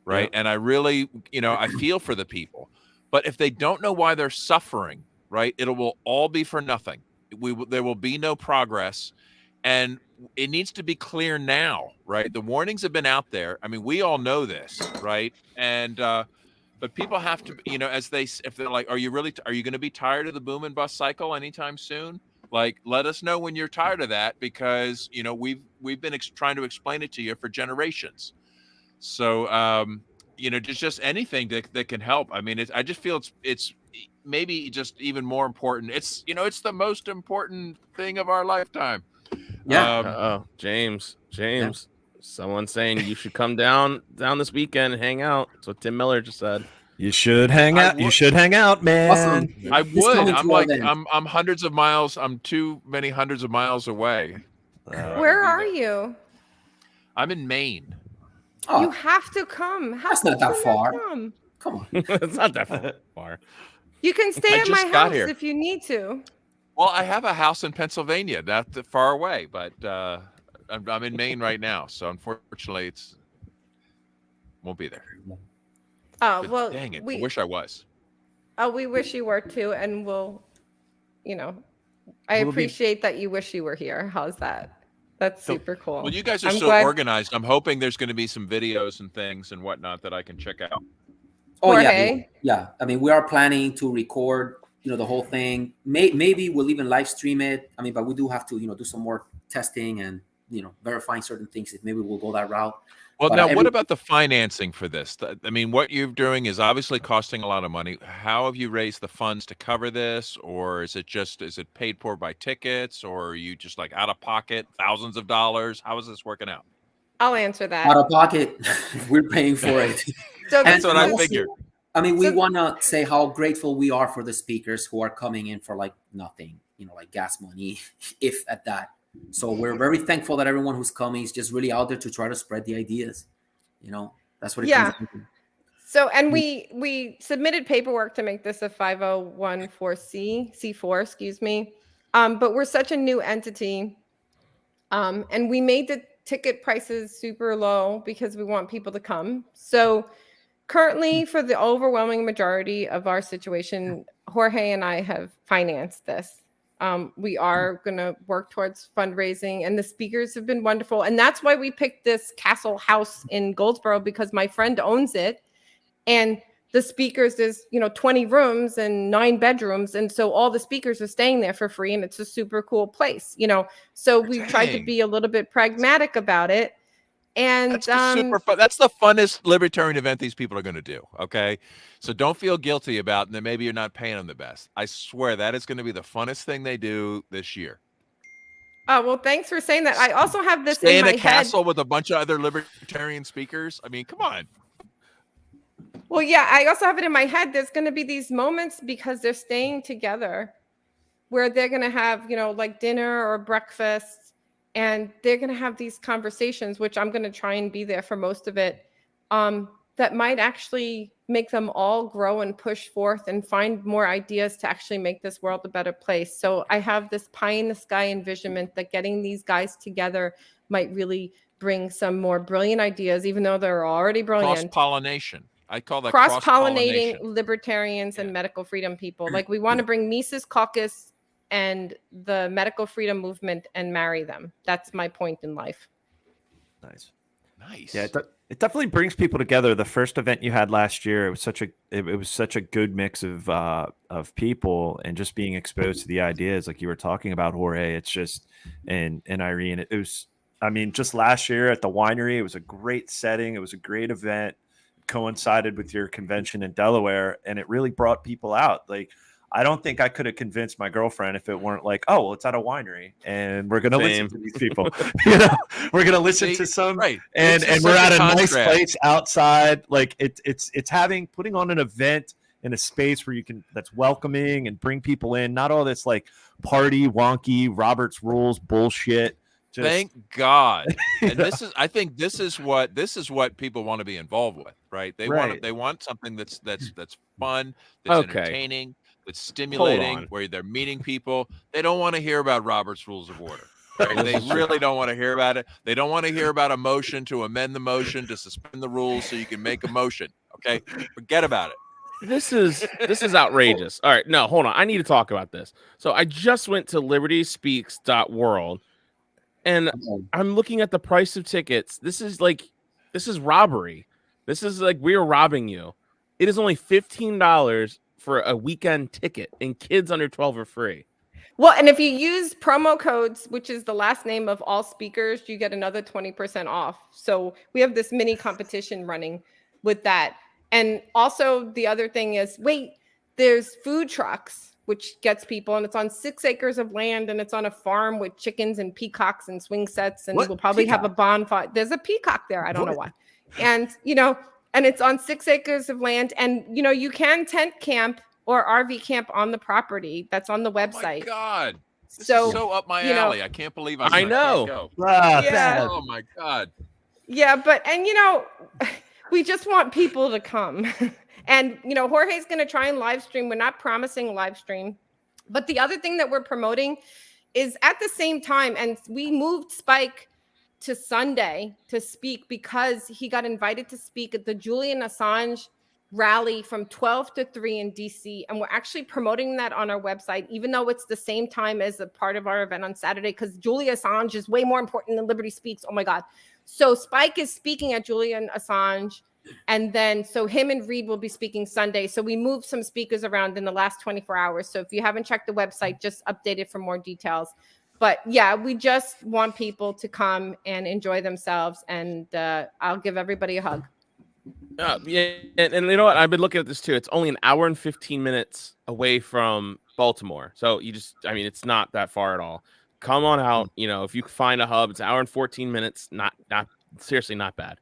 right? Yeah. And I really, I feel for the people, but if they don't know why they're suffering, right, it will all be for nothing. There will be no progress, and it needs to be clear now, right? The warnings have been out there. We all know this, right? And but people have to, if they're like, are you going to be tired of the boom and bust cycle anytime soon? Let us know when you're tired of that, because we've been trying to explain it to you for generations. So just anything that can help. I just feel it's maybe just even more important. It's it's the most important thing of our lifetime. Yeah. James. Yeah. Someone's saying you should come down this weekend and hang out. That's what Tim Miller just said. You should hang out. You should hang out, man. Awesome. I would. I'm hundreds of miles. I'm too many hundreds of miles away. Where are you? I'm in Maine. Oh. You have to come. That's not that far. Come on. It's not that far. You can stay at my house if you need to. Well, I have a house in Pennsylvania, not that far away, but I'm in Maine right now, so unfortunately, won't be there. Oh, but well, dang it! I wish I was. Oh, we wish you were too, and I appreciate that you wish you were here. How's that? That's super cool. Well, you guys are organized. I'm hoping there's going to be some videos and things and whatnot that I can check out. Oh, yeah. Yeah. We are planning to record the whole thing. Maybe we'll even live stream it. I mean, but we do have to, do some more testing and, verifying certain things. If maybe we'll go that route. Well, But now what about the financing for this? I mean, what you're doing is obviously costing a lot of money. How have you raised the funds to cover this? Or is it paid for by tickets, or are you just like out of pocket thousands of dollars? How is this working out? I'll answer that. Out of pocket, we're paying for it. So That's what I also, figured. I mean, we want to say how grateful we are for the speakers who are coming in for like nothing, like gas money, if at that. So we're very thankful that everyone who's coming is just really out there to try to spread the ideas. That's what it comes down to. So, and we submitted paperwork to make this a 5014C4, excuse me. But we're such a new entity. And we made the ticket prices super low because we want people to come. So currently, for the overwhelming majority of our situation, Jorge and I have financed this. We are going to work towards fundraising, and the speakers have been wonderful. And that's why we picked this Castle House in Goldsboro, because my friend owns it. And the speakers, there's 20 rooms and 9 bedrooms, and so all the speakers are staying there for free, and it's a super cool place. So we've tried to be a little bit pragmatic about it. And that's super fun. That's the funnest libertarian event these people are going to do. Okay, so don't feel guilty about that. Maybe you're not paying them the best. I swear that is going to be the funnest thing they do this year. Oh, well, thanks for saying that. I also have this Stay in in my a castle with a bunch of other libertarian speakers. I mean, come on. Well, yeah, I also have it in my head. There's going to be these moments, because they're staying together, where they're going to have, like dinner or breakfast, and they're going to have these conversations, which I'm going to try and be there for most of it, that might actually make them all grow and push forth and find more ideas to actually make this world a better place. So I have this pie in the sky envisionment that getting these guys together might really bring some more brilliant ideas, even though they're already brilliant. Cross-pollination. I call that cross-pollinating libertarians and medical freedom people. Like, we want to bring Mises Caucus and the medical freedom movement and marry them. That's my point in life. Nice. Yeah, it definitely brings people together. The first event you had last year, it was such a good mix of people, and just being exposed to the ideas like you were talking about, Jorge. It's just and Irene. It was, I mean, just last year at the winery, it was a great setting. It was a great event. Coincided with your convention in Delaware, and it really brought people out. Like, I don't think I could have convinced my girlfriend if it weren't like, oh, well, it's at a winery and we're going to listen to these people. We're going to listen to some, right? And we're at a nice place outside. Like, it's putting on an event in a space where that's welcoming and bring people in. Not all this like party wonky Robert's rules bullshit. Thank God. And I think this is what people want to be involved with, right? They want something that's fun, that's entertaining, that's stimulating, where they're meeting people. They don't want to hear about Robert's Rules of Order. Right? They really don't want to hear about it. They don't want to hear about a motion to amend the motion to suspend the rules so you can make a motion. Okay? Forget about it. This is outrageous. All right, no, hold on. I need to talk about this. So I just went to libertyspeaks.world. And I'm looking at the price of tickets. This is robbery. This is like we're robbing you. It is only $15 for a weekend ticket, and kids under 12 are free. Well, and if you use promo codes, which is the last name of all speakers, you get another 20% off. So we have this mini competition running with that. And also the other thing is, there's food trucks, which gets people, and it's on 6 acres of land, and it's on a farm with chickens and peacocks and swing sets, and we'll probably have a bonfire. There's a peacock there. I don't know why. And, and it's on 6 acres of land, and, you can tent camp or RV camp on the property. That's on the website. Oh my God. This is so up my alley. I can't believe I know. Yeah. Oh my God. Yeah, but, we just want people to come. And, Jorge's going to try and live stream. We're not promising a live stream. But the other thing that we're promoting is at the same time, and we moved Spike to Sunday to speak because he got invited to speak at the Julian Assange rally from 12 to 3 in DC. And we're actually promoting that on our website, even though it's the same time as a part of our event on Saturday, because Julian Assange is way more important than Liberty Speaks. Oh my God. So Spike is speaking at Julian Assange And then, so him and Reed will be speaking Sunday. So we moved some speakers around in the last 24 hours. So if you haven't checked the website, just update it for more details. But yeah, we just want people to come and enjoy themselves. And I'll give everybody a hug. Yeah, and you know what? I've been looking at this too. It's only an hour and 15 minutes away from Baltimore. So it's not that far at all. Come on out. If you can find a hub, it's an hour and 14 minutes. Not seriously not bad.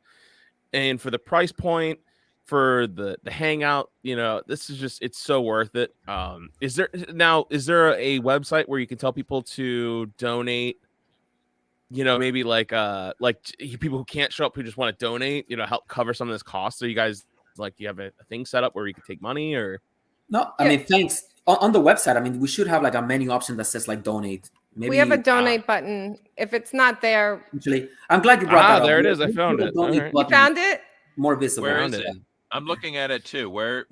And for the price point, for the hangout, this is just, it's so worth it. Is there a website where you can tell people to donate? Maybe like people who can't show up who just want to donate, help cover some of this cost. So you guys, do you have a thing set up where you can take money or? No, I mean, thanks. On the website, I mean, we should have like a menu option that says like donate. Maybe we have a donate button. If it's not there, actually, I'm glad you brought that up. There it is. I found it. You found it? More visible. Where is it? I'm looking at it too. Where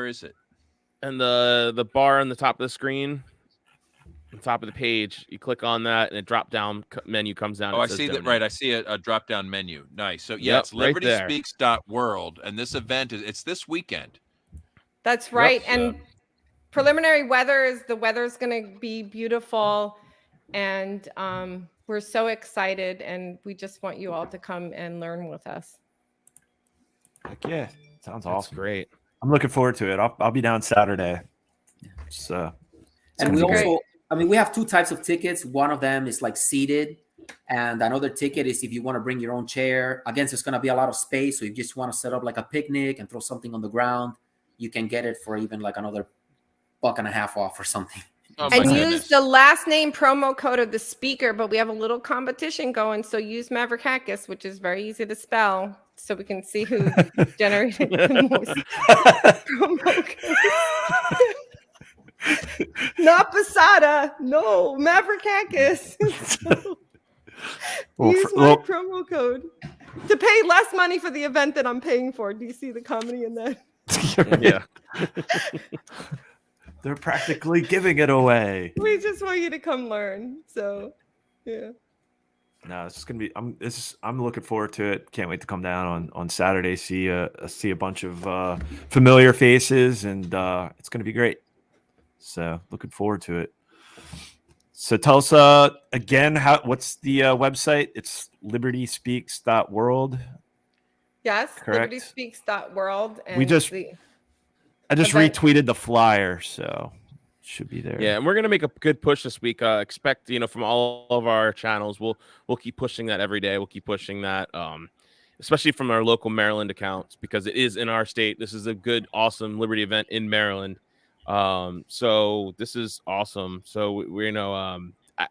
is it? And the bar on the top of the screen, on top of the page, you click on that and a drop down menu comes down. Oh, I see that. Right. I see a drop down menu. Nice. So yeah, it's libertyspeaks.world. And this event it's this weekend. That's right. And preliminary the weather's going to be beautiful. And we're so excited. And we just want you all to come and learn with us. Heck yeah. Sounds awesome. Great. I'm looking forward to it. I'll be down Saturday. So, and we also, we have two types of tickets. One of them is like seated, and another ticket is if you want to bring your own chair. Again, there's going to be a lot of space, so if you just want to set up like a picnic and throw something on the ground, you can get it for even like another $1.50 off or something. Oh, and use the last name promo code of the speaker, but we have a little competition going. So use Maverick Hackis, which is very easy to spell, so we can see who generated the most promo codes. Not Posada. No, Maverick Hackis. Use my promo code to pay less money for the event that I'm paying for. Do you see the comedy in that? Yeah. They're practically giving it away. We just want you to come learn. So, yeah. No, it's gonna be. I'm looking forward to it. Can't wait to come down on Saturday. See a bunch of familiar faces, and it's gonna be great. So looking forward to it. So tell us again what's the website? It's libertyspeaks.world. Yes, correct. libertyspeaks.world. And I just retweeted the flyer, so it should be there. Yeah, and we're gonna make a good push this week. Expect from all of our channels, we'll keep pushing that every day. We'll keep pushing that, especially from our local Maryland accounts, because it is in our state. This is a good, awesome Liberty event in Maryland. So this is awesome. So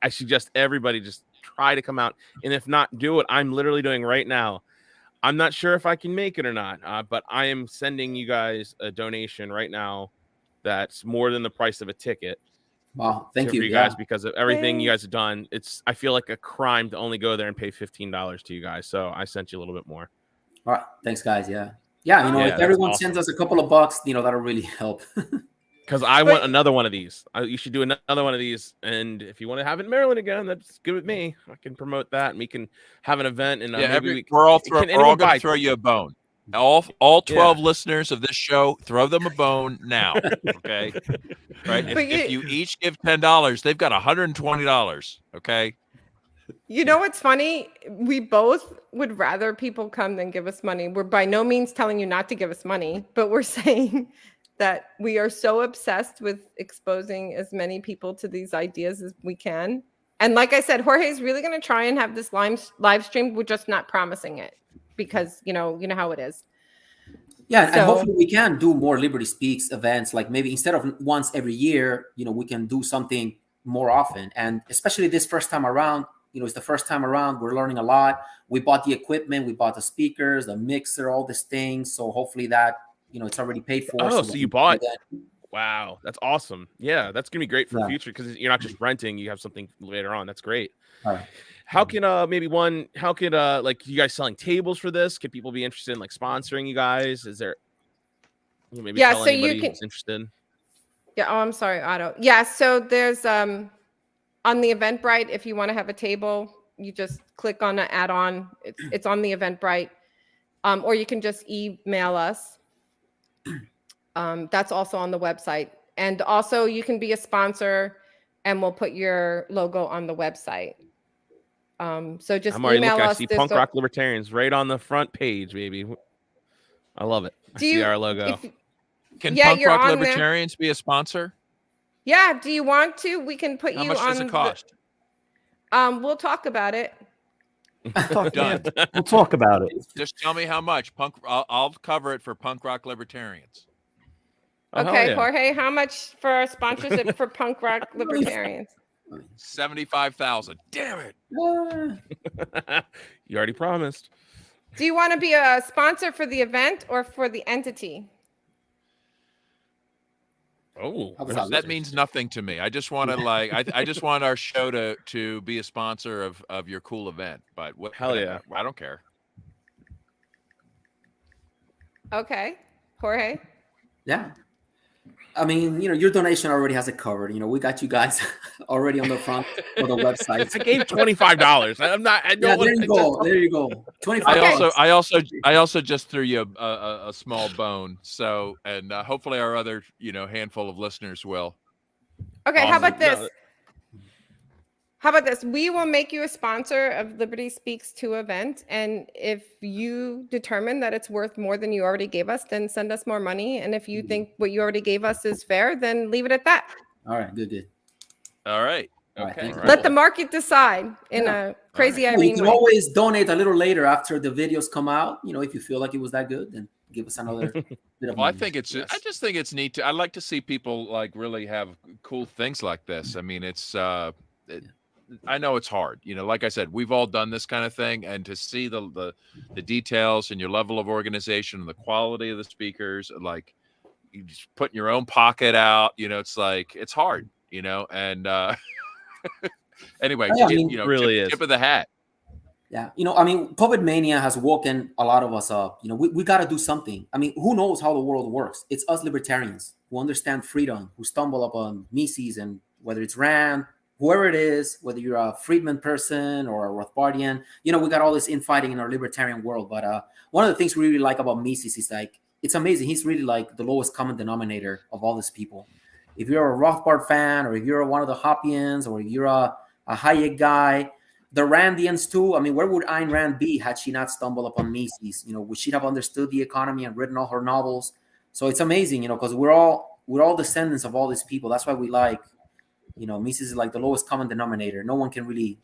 I suggest everybody just try to come out, and if not, do what I'm literally doing right now. I'm not sure if I can make it or not, but I am sending you guys a donation right now that's more than the price of a ticket. Wow, thank you, guys, because of everything you guys have done. I feel like a crime to only go there and pay $15 to you guys, so I sent you a little bit more. All right, thanks, guys. Yeah, if everyone sends us a couple of bucks, that'll really help. Because I want another one of these. You should do another one of these. And if you want to have it in Maryland again, that's good with me. I can promote that, and we can have an event. And we're all going to throw you a bone. All 12 listeners of this show, throw them a bone now. Okay, right? If you each give $10, they've got $120. Okay. You know what's funny? We both would rather people come than give us money. We're by no means telling you not to give us money, but we're saying that we are so obsessed with exposing as many people to these ideas as we can. And like I said, Jorge is really going to try and have this live stream. We're just not promising it because, you know how it is. Yeah, and hopefully we can do more Liberty Speaks events. Like maybe instead of once every year, we can do something more often. And especially this first time around, it's the first time around. We're learning a lot. We bought the equipment. We bought the speakers, the mixer, all these things. So hopefully that, it's already paid for. Oh, so you bought that. Wow, that's awesome. Yeah, that's gonna be great for future because you're not just renting; you have something later on. That's great. All right. How can like you guys selling tables for this? Could people be interested in like sponsoring you guys? Is there maybe tell anybody who's interested? Yeah. Oh, I'm sorry, Otto. Yeah. So there's on the Eventbrite. If you want to have a table, you just click on an add-on. It's on the Eventbrite. or you can just email us. That's also on the website. And also you can be a sponsor and we'll put your logo on the website. So just email us. I see Punk Rock Libertarians right on the front page, baby. I love it. I see our logo. Can Punk Rock Libertarians be a sponsor? Yeah. Do you want to? We can put you on. How much does it cost? We'll talk about it. Done. We'll talk about it. Just tell me how much. I'll cover it for Punk Rock Libertarians. Okay, yeah. Jorge, how much for a sponsorship for Punk Rock Libertarians? 75,000. Damn it. You already promised. Do you want to be a sponsor for the event or for the entity? Oh, that means nothing to me. I just want to I just want our show to be a sponsor of your cool event. But hell yeah, I don't care. Okay, Jorge. Yeah. I mean, your donation already has it covered. We got you guys already on the front of the website. I gave $25. I'm not. There you go. There you go. $25. I also just threw you a small bone. So, and hopefully our other handful of listeners will. Okay. Awesome. How about this? How about this? We will make you a sponsor of Liberty Speaks 2 event. And if you determine that it's worth more than you already gave us, then send us more money. And if you think what you already gave us is fair, then leave it at that. All right. Good. All right. Okay. Let the market decide in a crazy Irene way. You can always donate a little later after the videos come out. If you feel like it was that good, then give us another bit of money. I just think it's neat. I like to see people really have cool things like this. I mean, I know it's hard. Like I said, we've all done this kind of thing, and to see the details and your level of organization and the quality of the speakers, like you just putting your own pocket out, it's like, it's hard, and anyway, really tip of the hat. Yeah. COVID mania has woken a lot of us up. We got to do something. I mean, who knows how the world works? It's us libertarians who understand freedom, who stumble upon Mises, and whether it's Rand, whoever it is, whether you're a Friedman person or a Rothbardian, we got all this infighting in our libertarian world. But one of the things we really like about Mises is it's amazing. He's really like the lowest common denominator of all these people. If you're a Rothbard fan, or if you're one of the Hoppians, or if you're a Hayek guy, the Randians too. I mean, where would Ayn Rand be had she not stumbled upon Mises? Would she have understood the economy and written all her novels? So it's amazing, because we're all descendants of all these people. That's why we like, Mises is like the lowest common denominator. No one can really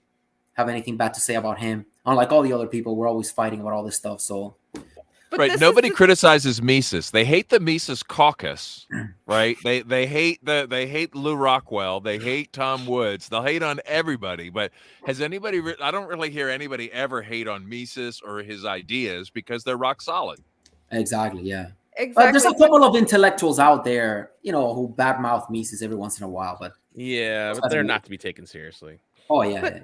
have anything bad to say about him. Unlike all the other people, we're always fighting about all this stuff. So, right? Nobody criticizes Mises. They hate the Mises caucus, right? They hate Lou Rockwell. They hate Tom Woods. They'll hate on everybody. But has anybody? I don't really hear anybody ever hate on Mises or his ideas, because they're rock solid. Exactly. Yeah. Exactly. But there's a couple of intellectuals out there, who badmouth Mises every once in a while, but but they're not to be taken seriously. Oh yeah.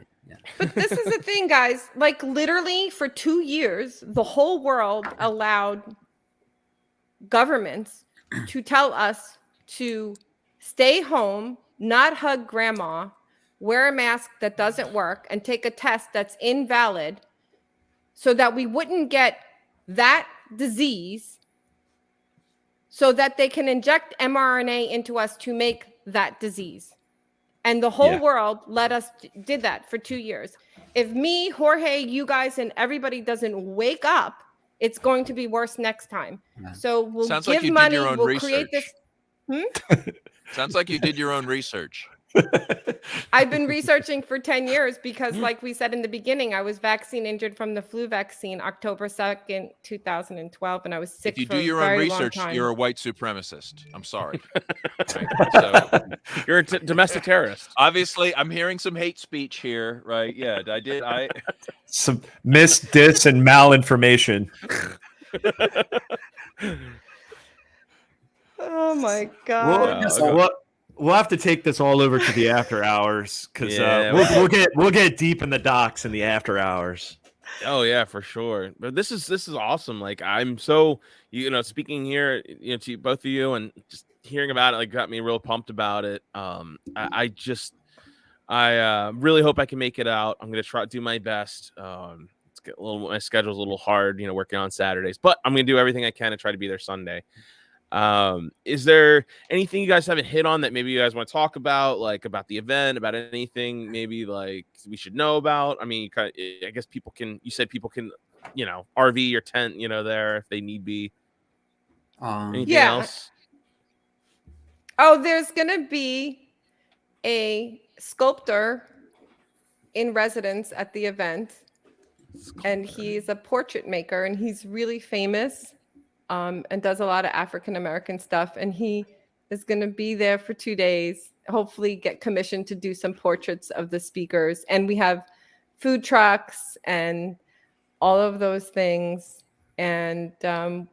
But this is the thing, guys. Like literally for 2 years, the whole world allowed governments to tell us to stay home, not hug grandma, wear a mask that doesn't work, and take a test that's invalid, so that we wouldn't get that disease, so that they can inject mRNA into us to make that disease. And the whole world did that for 2 years. If me, Jorge, you guys, and everybody doesn't wake up, it's going to be worse next time. Yeah. So we'll give money, we'll create this. Sounds like you did your own research. I've been researching for 10 years because, like we said in the beginning, I was vaccine injured from the flu vaccine October 2nd, 2012, and I was sick. If you for do your a own very research, long time. You're a white supremacist. I'm sorry. Right? So, you're a domestic terrorist. Obviously, I'm hearing some hate speech here, right? Yeah, I some dis, and malinformation. Oh my God. We'll have to take this all over to the after hours, because we'll get deep in the docs in the after hours. Oh yeah, for sure. But this is awesome. Like, I'm so speaking here, to both of you, and just hearing about it got me real pumped about it. I really hope I can make it out. I'm gonna try to do my best. It's my schedule's a little hard, working on Saturdays, but I'm gonna do everything I can to try to be there Sunday. Is there anything you guys haven't hit on that maybe you guys want to talk about, like about the event, about anything maybe like we should know about? I mean, I guess you said people can, RV or tent, there if they need be. Anything else? Oh, there's gonna be a sculptor in residence at the event, and he's a portrait maker, and he's really famous. And does a lot of African American stuff. And he is going to be there for 2 days, hopefully get commissioned to do some portraits of the speakers. And we have food trucks and all of those things. And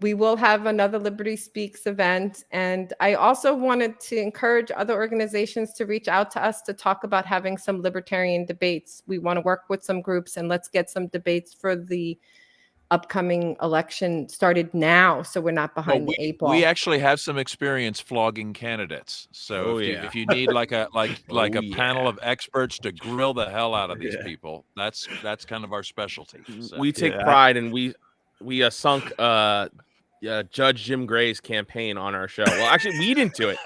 we will have another Liberty Speaks event. And I also wanted to encourage other organizations to reach out to us to talk about having some libertarian debates. We want to work with some groups, and let's get some debates for the upcoming election started now, so we're not behind the eight ball. We actually have some experience flogging candidates, so if you need like a panel of experts to grill the hell out of these people, that's kind of our specialty. So. We take pride, and we sunk Judge Jim Gray's campaign on our show. Well, actually, we didn't do it.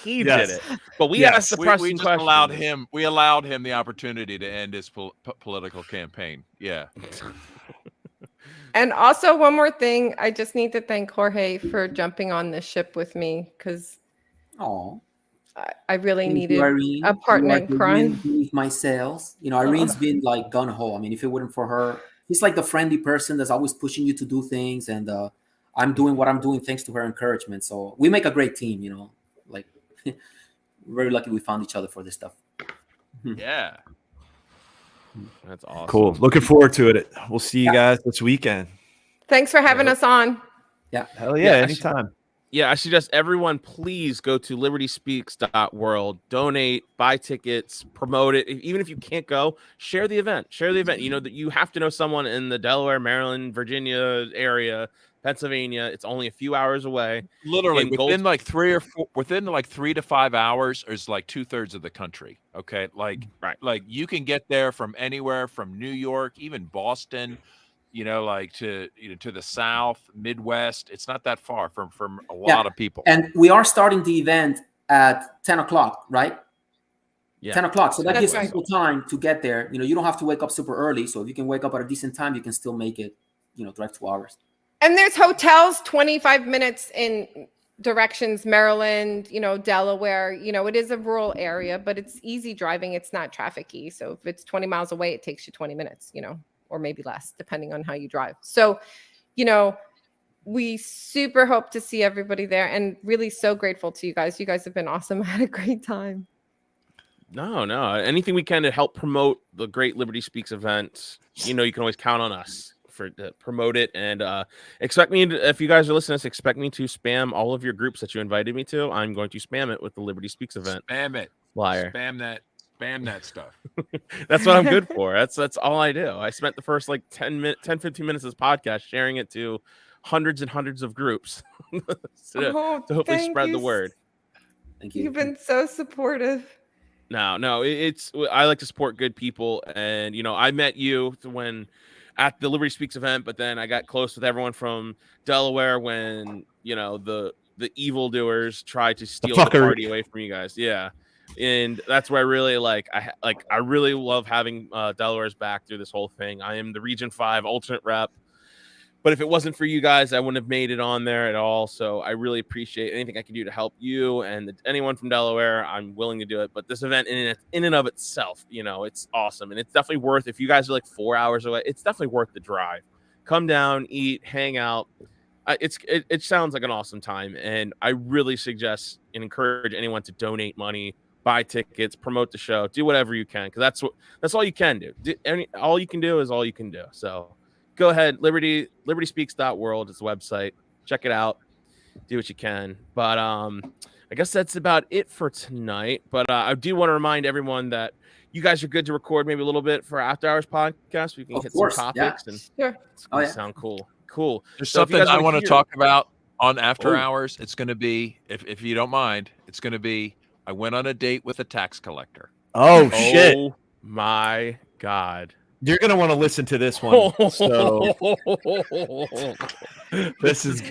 He did it, but we asked the press we just questions. We allowed him the opportunity to end his political campaign. Yeah. And also one more thing, I just need to thank Jorge for jumping on this ship with me, because I really needed a partner in crime. My sales, Irene's been like gun ho. I mean, if it wasn't for her, he's like the friendly person that's always pushing you to do things, and I'm doing what I'm doing thanks to her encouragement. So we make a great team, like very lucky we found each other for this stuff. Yeah. That's awesome. Cool. Looking forward to it. We'll see you guys this weekend. Thanks for having us on. Yeah. Hell yeah. Anytime. I suggest everyone please go to libertyspeaks.world, donate, buy tickets, promote it. Even if you can't go, share the event. That you have to know someone in the Delaware, Maryland, Virginia area, Pennsylvania. It's only a few hours away. Literally within like 3 to 5 hours is like 2/3 of the country. Okay. Like you can get there from anywhere, from New York, even Boston, to the South, Midwest. It's not that far from a lot of people. And we are starting the event at 10 o'clock, right? Yeah. 10 o'clock. So that gives people time to get there. You don't have to wake up super early. So if you can wake up at a decent time, you can still make it, drive 2 hours. And there's hotels 25 minutes in directions, Maryland, Delaware. It is a rural area, but it's easy driving. It's not trafficy. So if it's 20 miles away, it takes you 20 minutes, or maybe less, depending on how you drive. So, we super hope to see everybody there, and really so grateful to you guys. You guys have been awesome. I had a great time. No. Anything we can to help promote the great Liberty Speaks event, you can always count on us to promote it. And expect me to, if you guys are listening to this, expect me to spam all of your groups that you invited me to. I'm going to spam it with the Liberty Speaks event. Spam it. Liar. Spam that stuff. That's what I'm good for. That's all I do. I spent the first 15 minutes of this podcast sharing it to hundreds and hundreds of groups to hopefully spread the word. Thank you. You've been so supportive. No, it's I like to support good people, and I met you at the Liberty Speaks event, but then I got close with everyone from Delaware when the evildoers tried to steal the party away from you guys. Yeah, and that's where I really I really love having Delaware's back through this whole thing. I am the Region 5 alternate rep, but if it wasn't for you guys, I wouldn't have made it on there at all. So I really appreciate anything I can do to help you and anyone from Delaware. I'm willing to do it. But this event in and of itself, it's awesome. And it's definitely worth, if you guys are like 4 hours away, it's definitely worth the drive. Come down, eat, hang out. It sounds like an awesome time. And I really suggest and encourage anyone to donate money, buy tickets, promote the show, do whatever you can. Because that's all you can do. All you can do is all you can do. So go ahead, libertyspeaks.world is the website. Check it out. Do what you can. But I guess that's about it for tonight. But I do want to remind everyone that you guys are good to record maybe a little bit for After Hours podcast. We can hit some topics and it's going to sound cool. There's something I want to talk about on After Hours. It's going to be, if you don't mind, it's going to be, I went on a date with a tax collector. Oh shit. Oh my God. You're gonna want to listen to this one. So this is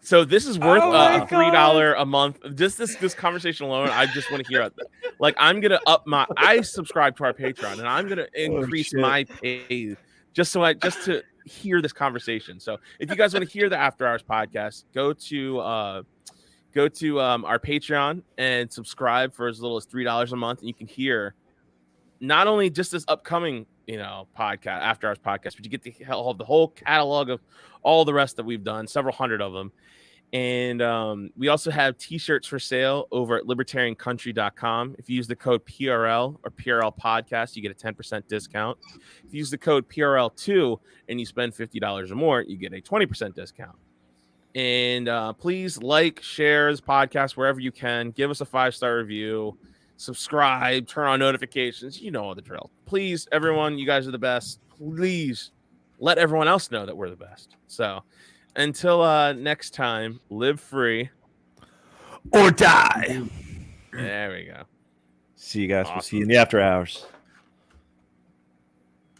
So this is worth my a $3 a month. Just this conversation alone, I just want to hear it. Like I'm gonna up my. I subscribe to our Patreon, and I'm gonna increase my pay just to hear this conversation. So if you guys want to hear the After Hours podcast, go to our Patreon and subscribe for as little as $3 a month, and you can hear not only just this upcoming podcast, After Hours podcast, but you get the whole catalog of all the rest that we've done, several hundred of them. And we also have t-shirts for sale over at libertariancountry.com. If you use the code PRL or PRL podcast, you get a 10% discount. If you use the code PRL2 and you spend $50 or more, you get a 20% discount. And please share this podcast wherever you can. Give us a 5-star review, subscribe, turn on notifications. You know all the drill. Please, everyone, you guys are the best. Please let everyone else know that we're the best. So until next time, live free or die. There we go. See you guys. Awesome. We'll see you in the After Hours.